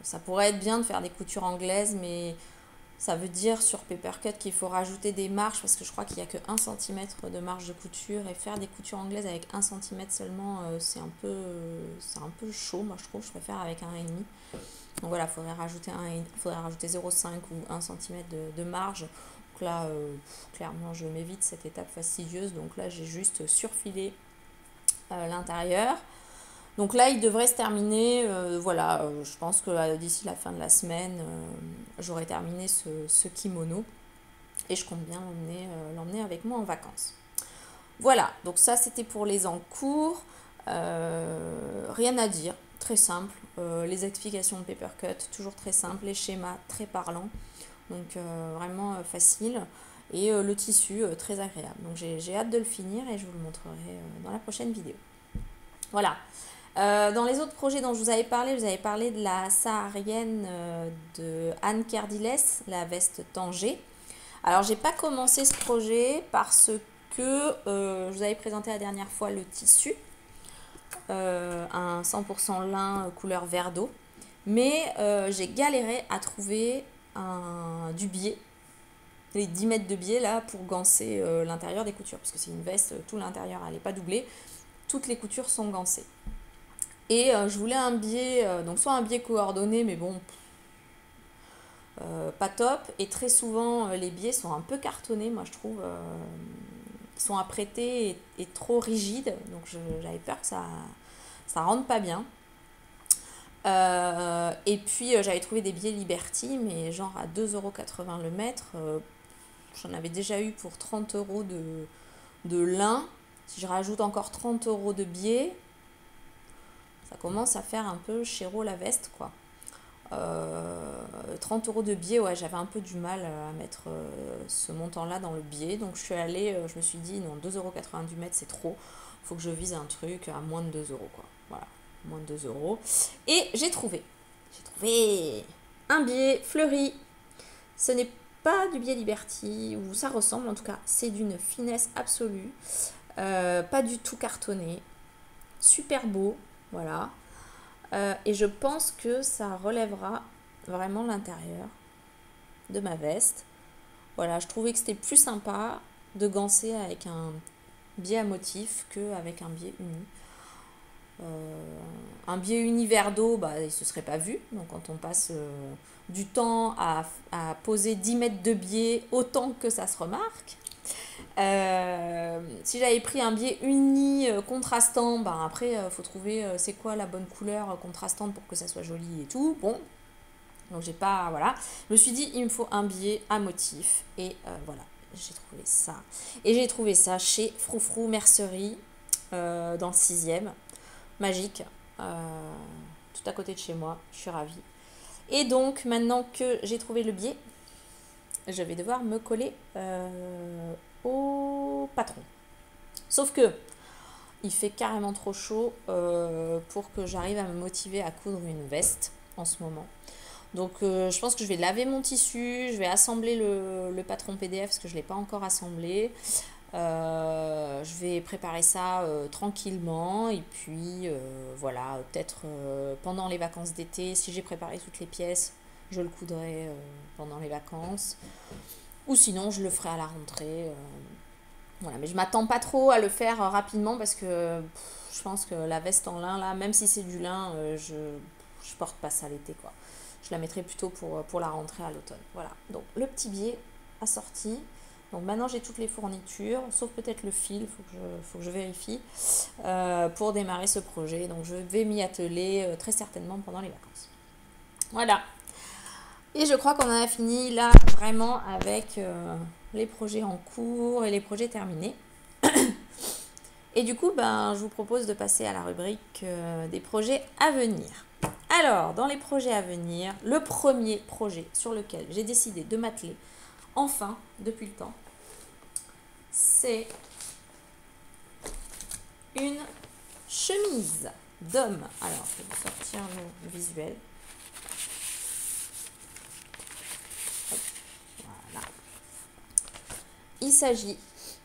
Ça pourrait être bien de faire des coutures anglaises, mais ça veut dire sur Papercut qu'il faut rajouter des marges parce que je crois qu'il n'y a que 1 cm de marge de couture et faire des coutures anglaises avec 1 cm seulement, c'est un peu chaud, moi je trouve. Je préfère avec 1,5 cm. Donc voilà, faudrait rajouter 0,5 ou 1 cm de marge. Donc là, clairement, je m'évite cette étape fastidieuse. Donc là, j'ai juste surfilé l'intérieur. Donc là, il devrait se terminer. Voilà, je pense que d'ici la fin de la semaine, j'aurai terminé ce kimono. Et je compte bien l'emmener avec moi en vacances. Voilà, donc ça, c'était pour les en cours. Rien à dire, très simple. Les explications de Papercut, toujours très simples. Les schémas, très parlants. Donc vraiment facile. Et le tissu, très agréable. Donc j'ai hâte de le finir et je vous le montrerai dans la prochaine vidéo. Voilà. Dans les autres projets dont je vous avais parlé de la saharienne de Anne Kerdiles, la veste Tanger. Alors, j'ai pas commencé ce projet parce que je vous avais présenté la dernière fois le tissu, un 100% lin couleur vert d'eau. Mais j'ai galéré à trouver du biais, les 10 mètres de biais là pour ganser l'intérieur des coutures. Parce que c'est une veste, tout l'intérieur elle n'est pas doublée, toutes les coutures sont gancées. Et je voulais un biais, donc soit un biais coordonné, mais bon, pas top. Et très souvent, les biais sont un peu cartonnés, moi je trouve. Ils sont apprêtés et trop rigides. Donc j'avais peur que ça rentre pas bien. Et puis j'avais trouvé des biais Liberty, mais genre à 2,80 € le mètre. J'en avais déjà eu pour 30 € de lin. Si je rajoute encore 30 € de biais, ça commence à faire un peu chéro la veste, quoi. 30 € de biais, ouais, j'avais un peu du mal à mettre ce montant-là dans le biais. Donc je me suis dit, non, 2,80 € du mètre, c'est trop. Il faut que je vise un truc à moins de 2 €, quoi. Voilà, moins de 2 €. Et j'ai trouvé un biais fleuri. Ce n'est pas du biais Liberty, ou ça ressemble en tout cas. C'est d'une finesse absolue. Pas du tout cartonné. Super beau, voilà. Et je pense que ça relèvera vraiment l'intérieur de ma veste. Voilà, je trouvais que c'était plus sympa de ganser avec un biais à motif qu'avec un biais uni. Un biais uni vert d'eau, bah, il ne se serait pas vu. Donc quand on passe du temps à poser 10 mètres de biais, autant que ça se remarque. Si j'avais pris un biais uni contrastant, ben après faut trouver c'est quoi la bonne couleur contrastante pour que ça soit joli et tout. Bon, donc j'ai pas, voilà. Je me suis dit il me faut un biais à motif et voilà, j'ai trouvé ça. Et j'ai trouvé ça chez Froufrou Mercerie dans le 6e, magique, tout à côté de chez moi. Je suis ravie. Et donc, maintenant que j'ai trouvé le biais, je vais devoir me coller au patron. Sauf que il fait carrément trop chaud pour que j'arrive à me motiver à coudre une veste en ce moment. Donc je pense que je vais laver mon tissu, je vais assembler le patron PDF parce que je ne l'ai pas encore assemblé. Je vais préparer ça tranquillement et puis voilà, peut-être pendant les vacances d'été, si j'ai préparé toutes les pièces, je le coudrai pendant les vacances. Ou sinon, je le ferai à la rentrée. Voilà, mais je m'attends pas trop à le faire rapidement parce que je pense que la veste en lin, là, même si c'est du lin, je porte pas ça l'été, quoi. Je la mettrai plutôt pour la rentrée à l'automne. Voilà, donc le petit biais assorti. Donc maintenant j'ai toutes les fournitures, sauf peut-être le fil, faut que je vérifie, pour démarrer ce projet. Donc je vais m'y atteler très certainement pendant les vacances. Voilà. Et je crois qu'on en a fini là vraiment avec les projets en cours et les projets terminés. Et du coup, je vous propose de passer à la rubrique des projets à venir. Alors, dans les projets à venir, le premier projet sur lequel j'ai décidé de m'atteler, enfin, depuis le temps, c'est une chemise d'homme. Alors, je vais vous sortir le visuel. Voilà. Il s'agit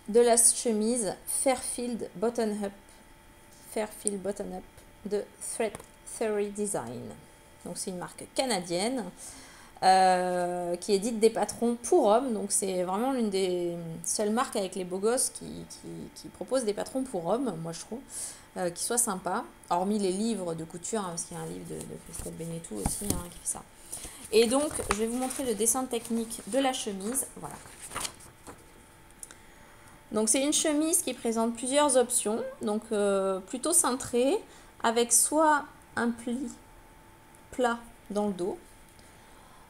de la chemise Fairfield Button Up de Thread Theory Design. Donc c'est une marque canadienne qui édite des patrons pour hommes. Donc c'est vraiment l'une des seules marques avec les beaux gosses qui propose des patrons pour hommes, moi je trouve, qui soient sympas. Hormis les livres de couture, parce qu'il y a un livre de Christophe Benetou aussi qui fait ça. Et donc je vais vous montrer le dessin technique de la chemise. Voilà. Donc c'est une chemise qui présente plusieurs options, donc plutôt cintrée, avec soit un pli plat dans le dos,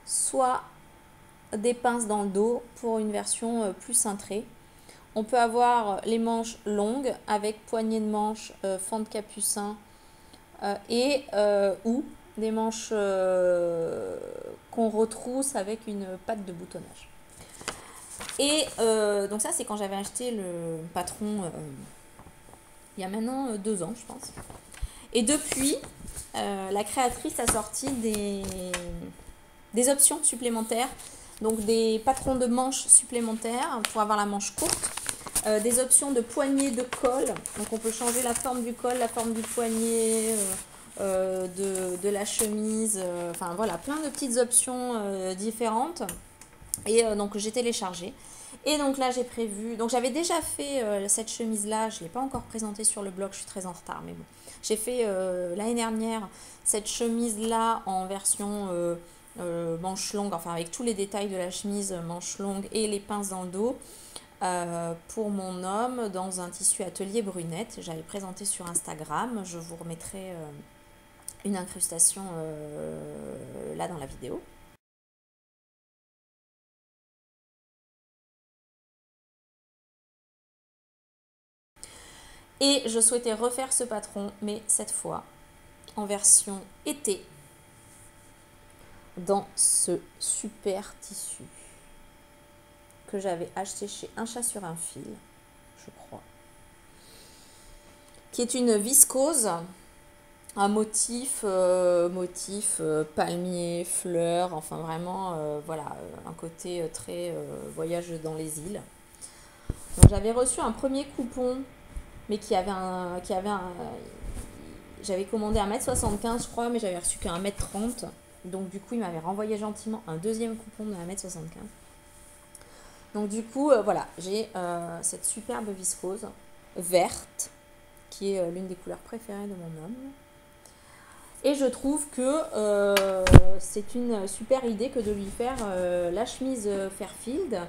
soit des pinces dans le dos pour une version plus cintrée. On peut avoir les manches longues avec poignée de manches, fente capucin et ou des manches qu'on retrousse avec une patte de boutonnage. Et donc ça, c'est quand j'avais acheté le patron il y a maintenant 2 ans, je pense. Et depuis, la créatrice a sorti des options supplémentaires, donc des patrons de manches supplémentaires pour avoir la manche courte, des options de poignée de col, donc on peut changer la forme du col, la forme du poignet, de la chemise, enfin voilà, plein de petites options différentes. Et donc j'ai téléchargé. Et donc là j'ai prévu, donc j'avais déjà fait cette chemise là, je ne l'ai pas encore présentée sur le blog, je suis très en retard, mais bon. J'ai fait l'année dernière cette chemise là en version manche longue, enfin avec tous les détails de la chemise manche longue et les pinces dans le dos pour mon homme dans un tissu atelier brunette. J'avais présenté sur Instagram, je vous remettrai une incrustation là dans la vidéo. Et je souhaitais refaire ce patron, mais cette fois en version été, dans ce super tissu que j'avais acheté chez Un Chat sur un fil, je crois, qui est une viscose, un motif palmier, fleurs, enfin vraiment, voilà, un côté très voyage dans les îles. Donc j'avais reçu un premier coupon, mais j'avais commandé 1,75 m, je crois, mais j'avais reçu qu'un 1,30 m. Donc du coup, il m'avait renvoyé gentiment un deuxième coupon de 1,75 m. Donc du coup, voilà, j'ai cette superbe viscose verte, qui est l'une des couleurs préférées de mon homme. Et je trouve que c'est une super idée que de lui faire la chemise Fairfield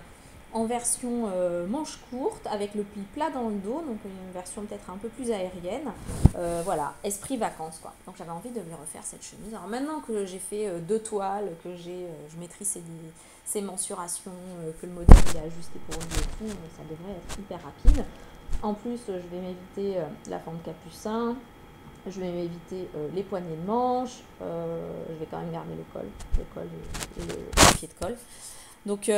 en version manche courte avec le pli plat dans le dos, donc une version peut-être un peu plus aérienne. Voilà, esprit vacances quoi. Donc j'avais envie de lui refaire cette chemise. Alors maintenant que j'ai fait 2 toiles, que je maîtrise ses mensurations, que le modèle est ajusté pour lui et tout, ça devrait être hyper rapide. En plus, je vais m'éviter la fente capucin. Je vais m'éviter les poignées de manche. Je vais quand même garder le col et le pied de colle. Donc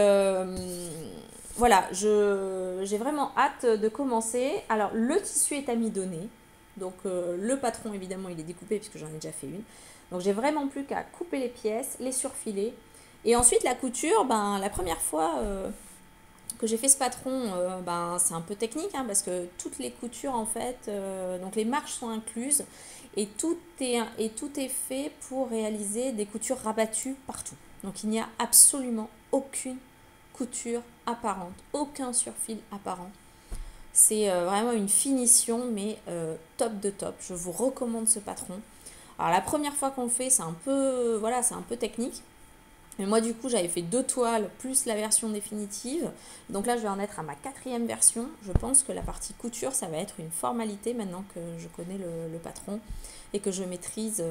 voilà, j'ai vraiment hâte de commencer. Alors le tissu est amidonné. Donc le patron évidemment il est découpé puisque j'en ai déjà fait une. Donc j'ai vraiment plus qu'à couper les pièces, les surfiler. Et ensuite la couture, ben, la première fois que j'ai fait ce patron, ben, c'est un peu technique hein, parce que toutes les coutures en fait, donc les marches sont incluses et tout est fait pour réaliser des coutures rabattues partout. Donc il n'y a absolument aucune couture apparente, aucun surfil apparent. C'est vraiment une finition mais top de top. Je vous recommande ce patron. Alors la première fois qu'on le fait, c'est un peu voilà, c'est un peu technique. Mais moi, du coup, j'avais fait 2 toiles plus la version définitive. Donc là, je vais en être à ma 4e version. Je pense que la partie couture, ça va être une formalité maintenant que je connais le patron et que je maîtrise,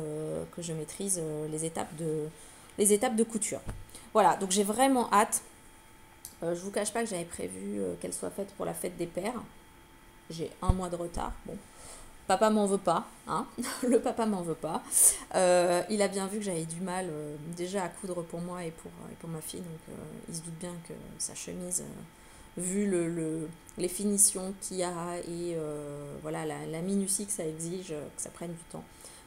les étapes de couture. Voilà, donc j'ai vraiment hâte. Je ne vous cache pas que j'avais prévu qu'elle soit faite pour la fête des pères. J'ai un mois de retard. Bon, papa m'en veut pas, hein. Le papa m'en veut pas. Il a bien vu que j'avais du mal déjà à coudre pour moi et pour ma fille, donc il se doute bien que sa chemise, vu les finitions qu'il y a et voilà la minutie que ça exige, que ça prenne du temps.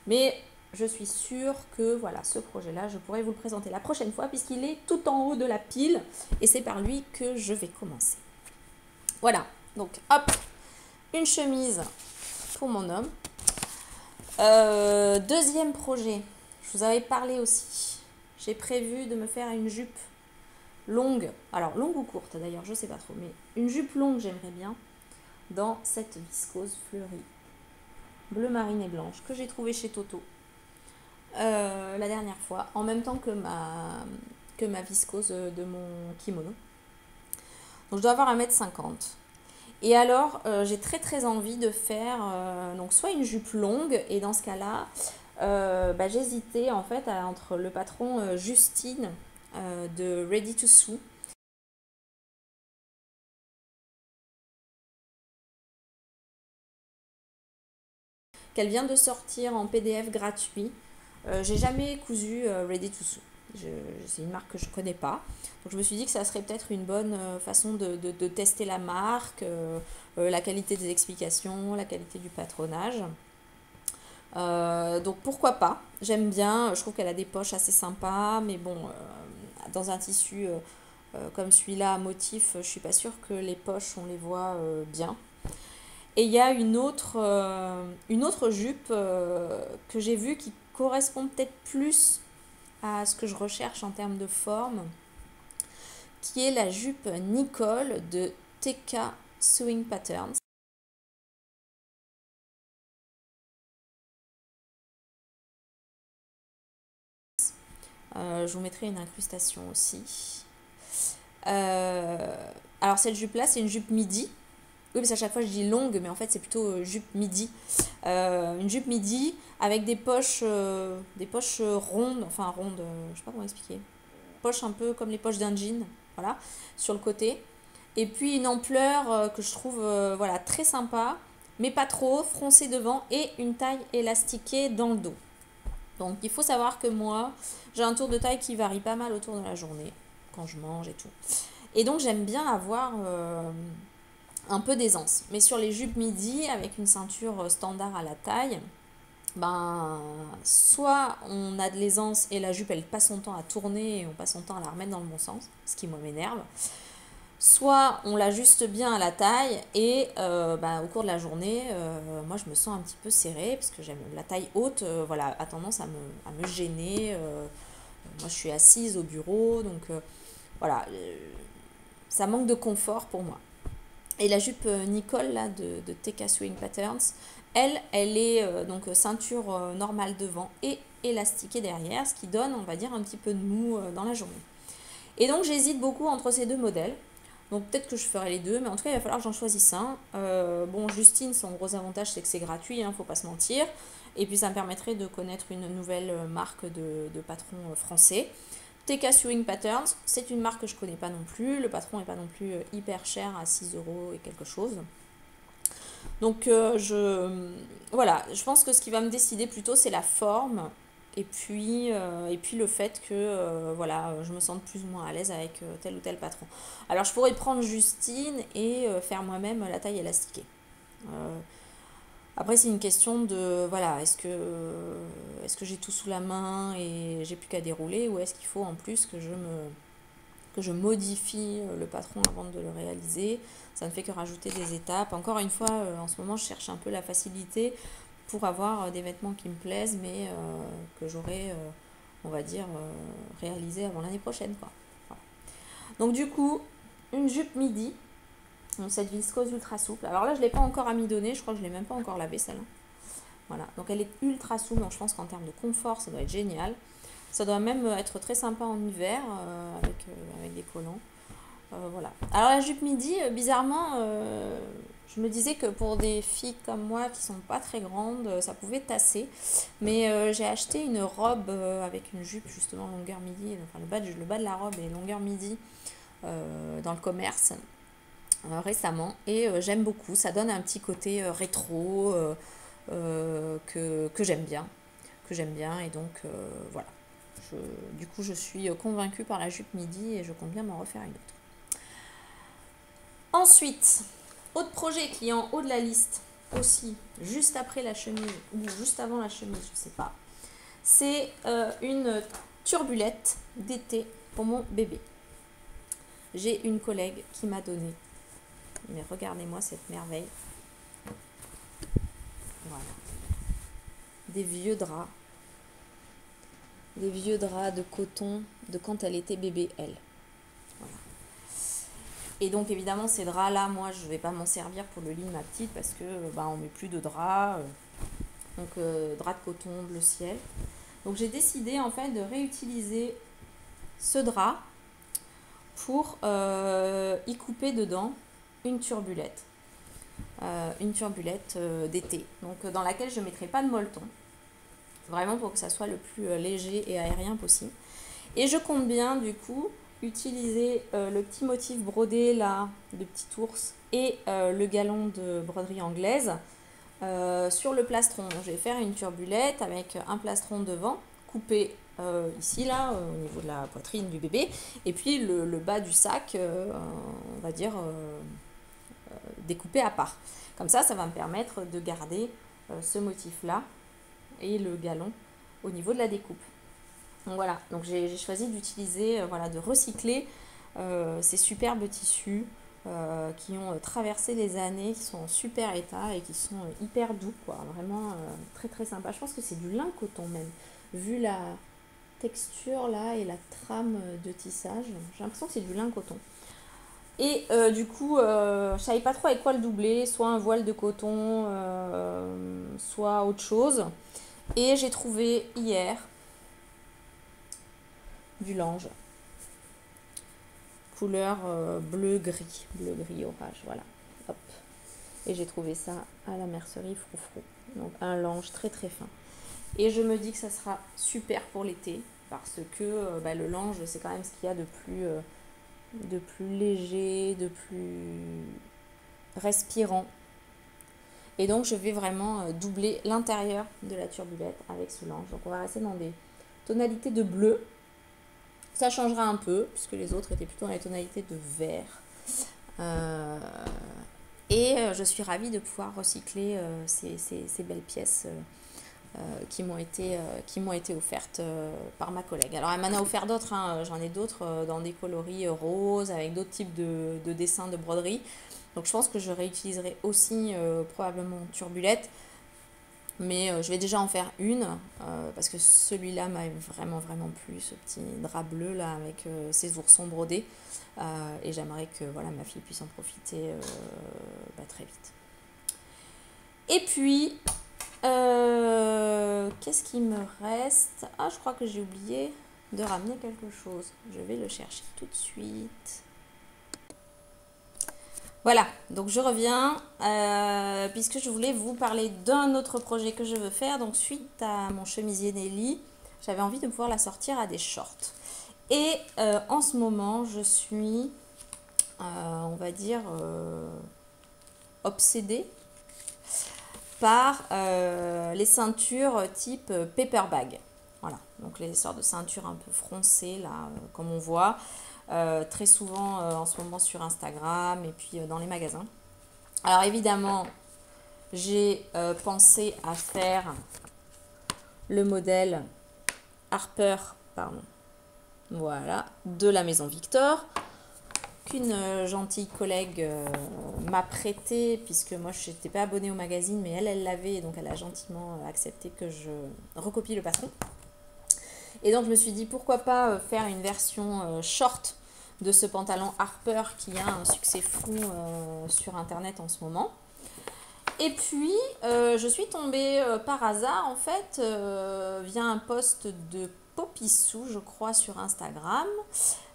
Mais je suis sûre que voilà, ce projet-là, je pourrais vous le présenter la prochaine fois puisqu'il est tout en haut de la pile et c'est par lui que je vais commencer. Voilà, donc hop, une chemise pour mon homme. Deuxième projet, je vous avais parlé aussi. J'ai prévu de me faire une jupe longue, alors longue ou courte d'ailleurs, je sais pas trop, mais une jupe longue j'aimerais bien dans cette viscose fleurie bleu marine et blanche que j'ai trouvée chez Toto la dernière fois, en même temps que ma viscose de mon kimono. Donc je dois avoir 1,50 m. Et alors, j'ai très très envie de faire donc soit une jupe longue, et dans ce cas-là, j'hésitais en fait entre le patron Justine de Ready to Sew, qu'elle vient de sortir en PDF gratuit. J'ai jamais cousu Ready to Sew. C'est une marque que je ne connais pas. Donc je me suis dit que ça serait peut-être une bonne façon de tester la marque, la qualité des explications, la qualité du patronage. Donc pourquoi pas, j'aime bien, je trouve qu'elle a des poches assez sympas, mais bon, dans un tissu comme celui-là à motif, je suis pas sûre que les poches on les voit bien. Et il y a une autre jupe que j'ai vue qui correspond peut-être plus à ce que je recherche en termes de forme, qui est la jupe Nicole de TK Sewing Patterns. Je vous mettrai une incrustation aussi. Alors cette jupe là c'est une jupe midi. Oui, parce qu'à chaque fois je dis longue, mais en fait c'est plutôt jupe midi. Une jupe midi avec des poches rondes, enfin rondes, je sais pas comment expliquer. Poches un peu comme les poches d'un jean, voilà, sur le côté. Et puis une ampleur que je trouve voilà, très sympa, mais pas trop, froncée devant et une taille élastiquée dans le dos. Donc il faut savoir que moi, j'ai un tour de taille qui varie pas mal autour de la journée, quand je mange et tout. Et donc j'aime bien avoir un peu d'aisance. Mais sur les jupes midi, avec une ceinture standard à la taille, ben, soit on a de l'aisance et la jupe elle passe son temps à tourner et on passe son temps à la remettre dans le bon sens, ce qui moi m'énerve. Soit on l'ajuste bien à la taille et au cours de la journée, moi je me sens un petit peu serrée parce que j'aime la taille haute, voilà, a tendance à me gêner. Moi je suis assise au bureau, donc voilà, ça manque de confort pour moi. Et la jupe Nicole là, de TK Sewing Patterns, elle est donc ceinture normale devant et élastiquée derrière, ce qui donne, on va dire, un petit peu de mou dans la journée. Et donc j'hésite beaucoup entre ces deux modèles. Donc peut-être que je ferai les deux, mais en tout cas il va falloir que j'en choisisse un. Bon, Justine, son gros avantage c'est que c'est gratuit, hein, faut pas se mentir. Et puis ça me permettrait de connaître une nouvelle marque de patron français. TK Sewing Patterns, c'est une marque que je connais pas non plus. Le patron n'est pas non plus hyper cher à 6 € et quelque chose. Donc voilà, je pense que ce qui va me décider plutôt c'est la forme et puis le fait que voilà, je me sente plus ou moins à l'aise avec tel ou tel patron. Alors je pourrais prendre Justine et faire moi-même la taille élastiquée. Euh, Après c'est une question de voilà, est-ce que j'ai tout sous la main et j'ai plus qu'à dérouler ou est-ce qu'il faut en plus que je modifie le patron avant de le réaliser. Ça ne fait que rajouter des étapes. Encore une fois, en ce moment, je cherche un peu la facilité pour avoir des vêtements qui me plaisent, mais que j'aurai, on va dire, réalisé avant l'année prochaine, quoi. Voilà. Donc du coup, une jupe midi, donc cette viscose ultra souple. Alors là, je ne l'ai pas encore amidonnée, je crois que je ne l'ai même pas encore lavée, celle-là. Voilà, donc elle est ultra souple, donc je pense qu'en termes de confort, ça doit être génial. Ça doit même être très sympa en hiver avec des collants. Voilà. Alors la jupe midi, bizarrement, je me disais que pour des filles comme moi qui sont pas très grandes, ça pouvait tasser. Mais j'ai acheté une robe avec une jupe justement longueur midi, enfin le bas de la robe est longueur midi dans le commerce récemment. Et j'aime beaucoup. Ça donne un petit côté rétro que j'aime bien. Que j'aime bien. Et donc voilà. Du coup, je suis convaincue par la jupe midi et je compte bien m'en refaire une autre. Ensuite, autre projet qui est en haut de la liste aussi, juste après la chemise ou juste avant la chemise, je sais pas, c'est une turbulette d'été pour mon bébé. J'ai une collègue qui m'a donné, mais regardez-moi cette merveille, voilà, des vieux draps de coton de quand elle était bébé, elle. Voilà. Et donc évidemment ces draps là, moi je vais pas m'en servir pour le lit de ma petite parce que on met plus de draps, donc drap de coton bleu ciel. Donc j'ai décidé en fait de réutiliser ce drap pour y couper dedans une turbulette. D'été, donc dans laquelle je ne mettrai pas de molleton, vraiment pour que ça soit le plus léger et aérien possible. Et je compte bien du coup utiliser le petit motif brodé là, de petit ours, et le galon de broderie anglaise sur le plastron. Donc, je vais faire une turbulette avec un plastron devant, coupé ici là, au niveau de la poitrine du bébé, et puis le bas du sac, on va dire découpé à part. Comme ça va me permettre de garder ce motif là et le galon au niveau de la découpe. Donc voilà, donc j'ai choisi d'utiliser, voilà, de recycler ces superbes tissus qui ont traversé les années, qui sont en super état et qui sont hyper doux, quoi. Vraiment très très sympa. Je pense que c'est du lin coton même, vu la texture là et la trame de tissage. J'ai l'impression que c'est du lin coton. Et du coup, je savais pas trop avec quoi le doubler, soit un voile de coton, soit autre chose. Et j'ai trouvé hier du lange, couleur bleu gris orage, voilà. Hop. Et j'ai trouvé ça à la mercerie Froufrou. Donc un lange très très fin. Et je me dis que ça sera super pour l'été parce que le lange c'est quand même ce qu'il y a de plus léger, de plus respirant. Et donc je vais vraiment doubler l'intérieur de la turbulette avec ce lange. Donc on va rester dans des tonalités de bleu. Ça changera un peu puisque les autres étaient plutôt dans les tonalités de vert. Je suis ravie de pouvoir recycler ces belles pièces qui m'ont été offertes par ma collègue. Alors elle m'en a offert d'autres, hein. J'en ai d'autres dans des coloris roses avec d'autres types de dessins de broderie. Donc je pense que je réutiliserai aussi probablement turbulette. Mais je vais déjà en faire une parce que celui-là m'a vraiment vraiment plu, ce petit drap bleu là avec ses oursons brodés. Et j'aimerais que voilà, ma fille puisse en profiter très vite. Et puis, qu'est-ce qui me reste? Ah, je crois que j'ai oublié de ramener quelque chose. Je vais le chercher tout de suite. Voilà, donc je reviens puisque je voulais vous parler d'un autre projet que je veux faire. Donc suite à mon chemisier Nelly, j'avais envie de pouvoir la sortir à des shorts. Et en ce moment, je suis, on va dire, obsédée par les ceintures type paper bag. Voilà, donc les sortes de ceintures un peu froncées, là, comme on voit, très souvent en ce moment sur Instagram et puis dans les magasins. Alors évidemment, j'ai pensé à faire le modèle Harper, pardon, voilà, de la maison Victor, qu'une gentille collègue m'a prêté, puisque moi je n'étais pas abonnée au magazine, mais elle l'avait, donc elle a gentiment accepté que je recopie le patron. Et donc je me suis dit pourquoi pas faire une version short de ce pantalon Harper qui a un succès fou sur internet en ce moment. Et puis je suis tombée par hasard en fait via un post de Popissou, je crois, sur Instagram.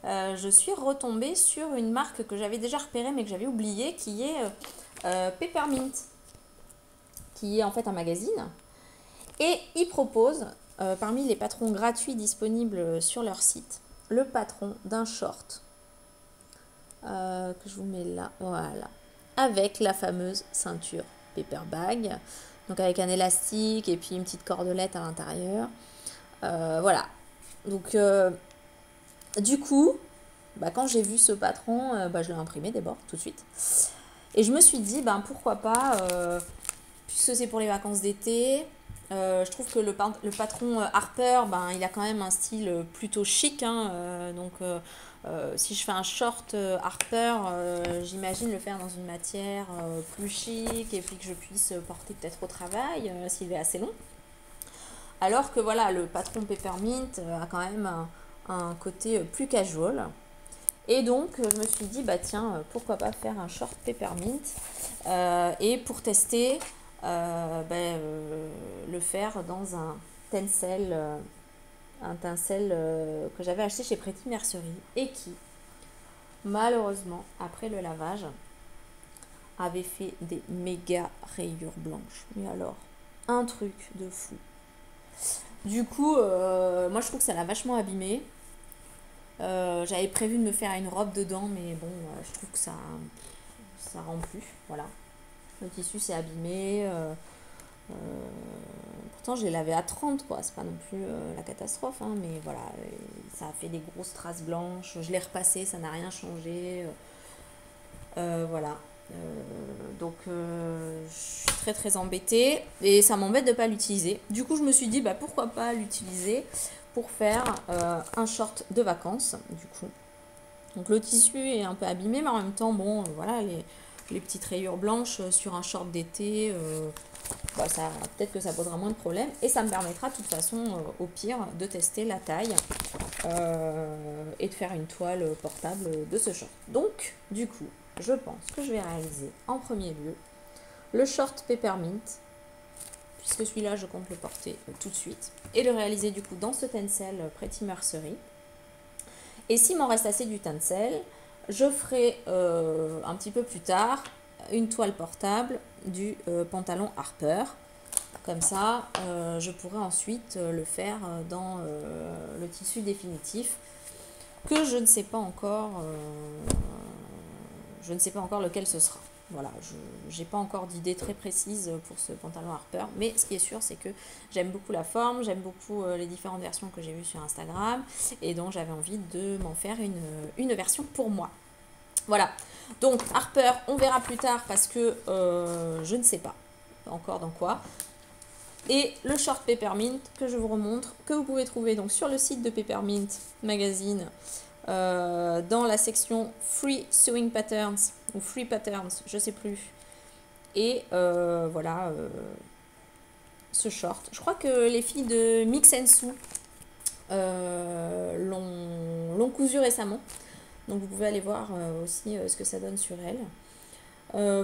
Je suis retombée sur une marque que j'avais déjà repérée mais que j'avais oubliée, qui est Peppermint, qui est en fait un magazine. Et ils proposent, parmi les patrons gratuits disponibles sur leur site, le patron d'un short que je vous mets là, voilà, avec la fameuse ceinture paper bag, donc avec un élastique et puis une petite cordelette à l'intérieur. Voilà, donc du coup, quand j'ai vu ce patron, je l'ai imprimé d'abord tout de suite. Et je me suis dit, pourquoi pas, puisque c'est pour les vacances d'été, je trouve que le patron Harper, il a quand même un style plutôt chic. Hein, donc, si je fais un short Harper, j'imagine le faire dans une matière plus chic et puis que je puisse porter peut-être au travail s'il est assez long. Alors que voilà, le patron Peppermint a quand même un côté plus casual. Et donc, je me suis dit, tiens, pourquoi pas faire un short Peppermint et pour tester, le faire dans un tencel, que j'avais acheté chez Pretty Mercery et qui, malheureusement, après le lavage, avait fait des méga rayures blanches. Mais alors, un truc de fou. Du coup, moi je trouve que ça l'a vachement abîmé. J'avais prévu de me faire une robe dedans, mais bon, je trouve que ça rend plus. Voilà. Le tissu s'est abîmé. Pourtant, je l'ai lavé à 30, quoi. C'est pas non plus la catastrophe, hein, mais voilà, ça a fait des grosses traces blanches. Je l'ai repassé, ça n'a rien changé. Voilà. Donc, je suis très très embêtée et ça m'embête de ne pas l'utiliser. Du coup, je me suis dit, pourquoi pas l'utiliser pour faire un short de vacances, du coup. Donc, le tissu est un peu abîmé, mais en même temps, bon, voilà, les petites rayures blanches sur un short d'été, peut-être que ça posera moins de problèmes et ça me permettra de toute façon au pire de tester la taille et de faire une toile portable de ce short. Donc du coup je pense que je vais réaliser en premier lieu le short Peppermint, puisque celui-là je compte le porter tout de suite, et le réaliser du coup dans ce tencel Pretty Mercery. Et s'il m'en reste assez du tencel, je ferai un petit peu plus tard une toile portable du pantalon Harper. Comme ça, je pourrai ensuite le faire dans le tissu définitif que je ne sais pas encore, lequel ce sera. Voilà, je n'ai pas encore d'idée très précise pour ce pantalon Harper, mais ce qui est sûr, c'est que j'aime beaucoup la forme, j'aime beaucoup les différentes versions que j'ai vues sur Instagram, et donc j'avais envie de m'en faire une version pour moi. Voilà, donc Harper, on verra plus tard parce que je ne sais pas encore dans quoi. Et le short Peppermint que je vous remontre, que vous pouvez trouver donc sur le site de Peppermint Magazine, dans la section Free Sewing Patterns ou Free Patterns, je sais plus. Et voilà ce short. Je crois que les filles de Mix & Sew l'ont cousu récemment. Donc vous pouvez aller voir aussi ce que ça donne sur elle.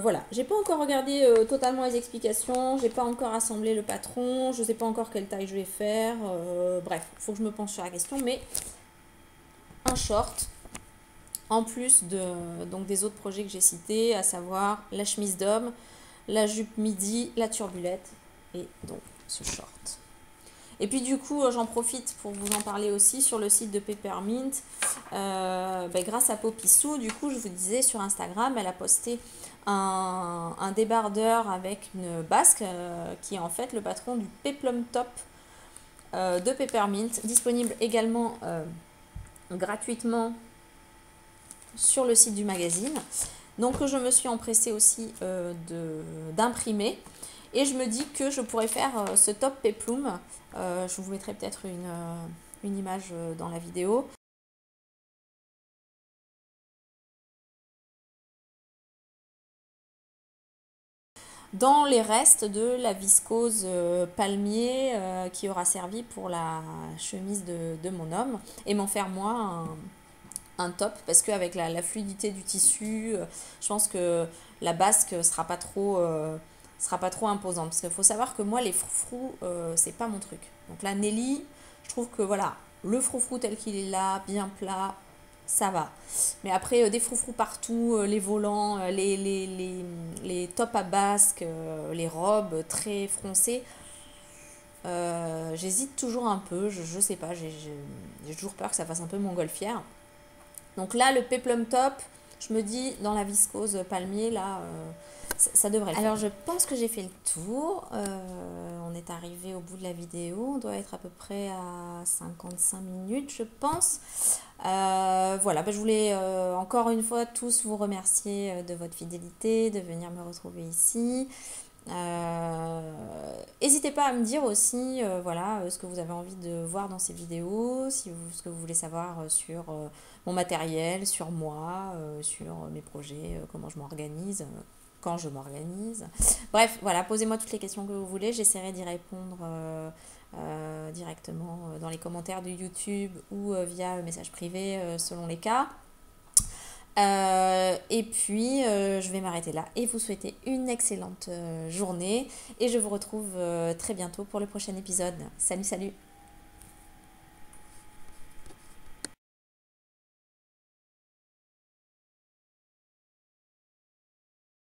Voilà, j'ai pas encore regardé totalement les explications, j'ai pas encore assemblé le patron, je sais pas encore quelle taille je vais faire, bref, faut que je me penche sur la question, mais un short, en plus donc des autres projets que j'ai cités, à savoir la chemise d'homme, la jupe midi, la turbulette et donc ce short. Et puis du coup, j'en profite pour vous en parler aussi sur le site de Peppermint. Grâce à Popissou, du coup, je vous disais sur Instagram, elle a posté un débardeur avec une basque qui est en fait le patron du Peplum Top de Peppermint, disponible également gratuitement sur le site du magazine. Donc je me suis empressée aussi d'imprimer. Et je me dis que je pourrais faire ce top Peplum. Je vous mettrai peut-être une image dans la vidéo. Dans les restes de la viscose palmier qui aura servi pour la chemise de mon homme. Et m'en faire moi un top. Parce qu'avec la fluidité du tissu, je pense que la basque sera pas trop imposante. Parce qu'il faut savoir que moi, les froufrous, c'est pas mon truc. Donc la Nelly, je trouve que voilà, le froufrou tel qu'il est là, bien plat, ça va. Mais après, des froufrous partout, les volants, les tops à basque, les robes très froncées, j'hésite toujours un peu. Je sais pas, j'ai toujours peur que ça fasse un peu montgolfière. Donc là, le peplum top, je me dis, dans la viscose palmier, là, ça devrait le faire. Alors, je pense que j'ai fait le tour. On est arrivé au bout de la vidéo. On doit être à peu près à 55 minutes, je pense. Voilà, je voulais encore une fois tous vous remercier de votre fidélité, de venir me retrouver ici. N'hésitez pas à me dire aussi voilà, ce que vous avez envie de voir dans ces vidéos, ce que vous voulez savoir sur mon matériel, sur moi, sur mes projets, comment je m'organise, quand je m'organise. Bref, voilà, posez-moi toutes les questions que vous voulez, j'essaierai d'y répondre directement dans les commentaires de YouTube ou via message privé selon les cas. Et puis, je vais m'arrêter là et vous souhaiter une excellente journée. Et je vous retrouve très bientôt pour le prochain épisode. Salut, salut!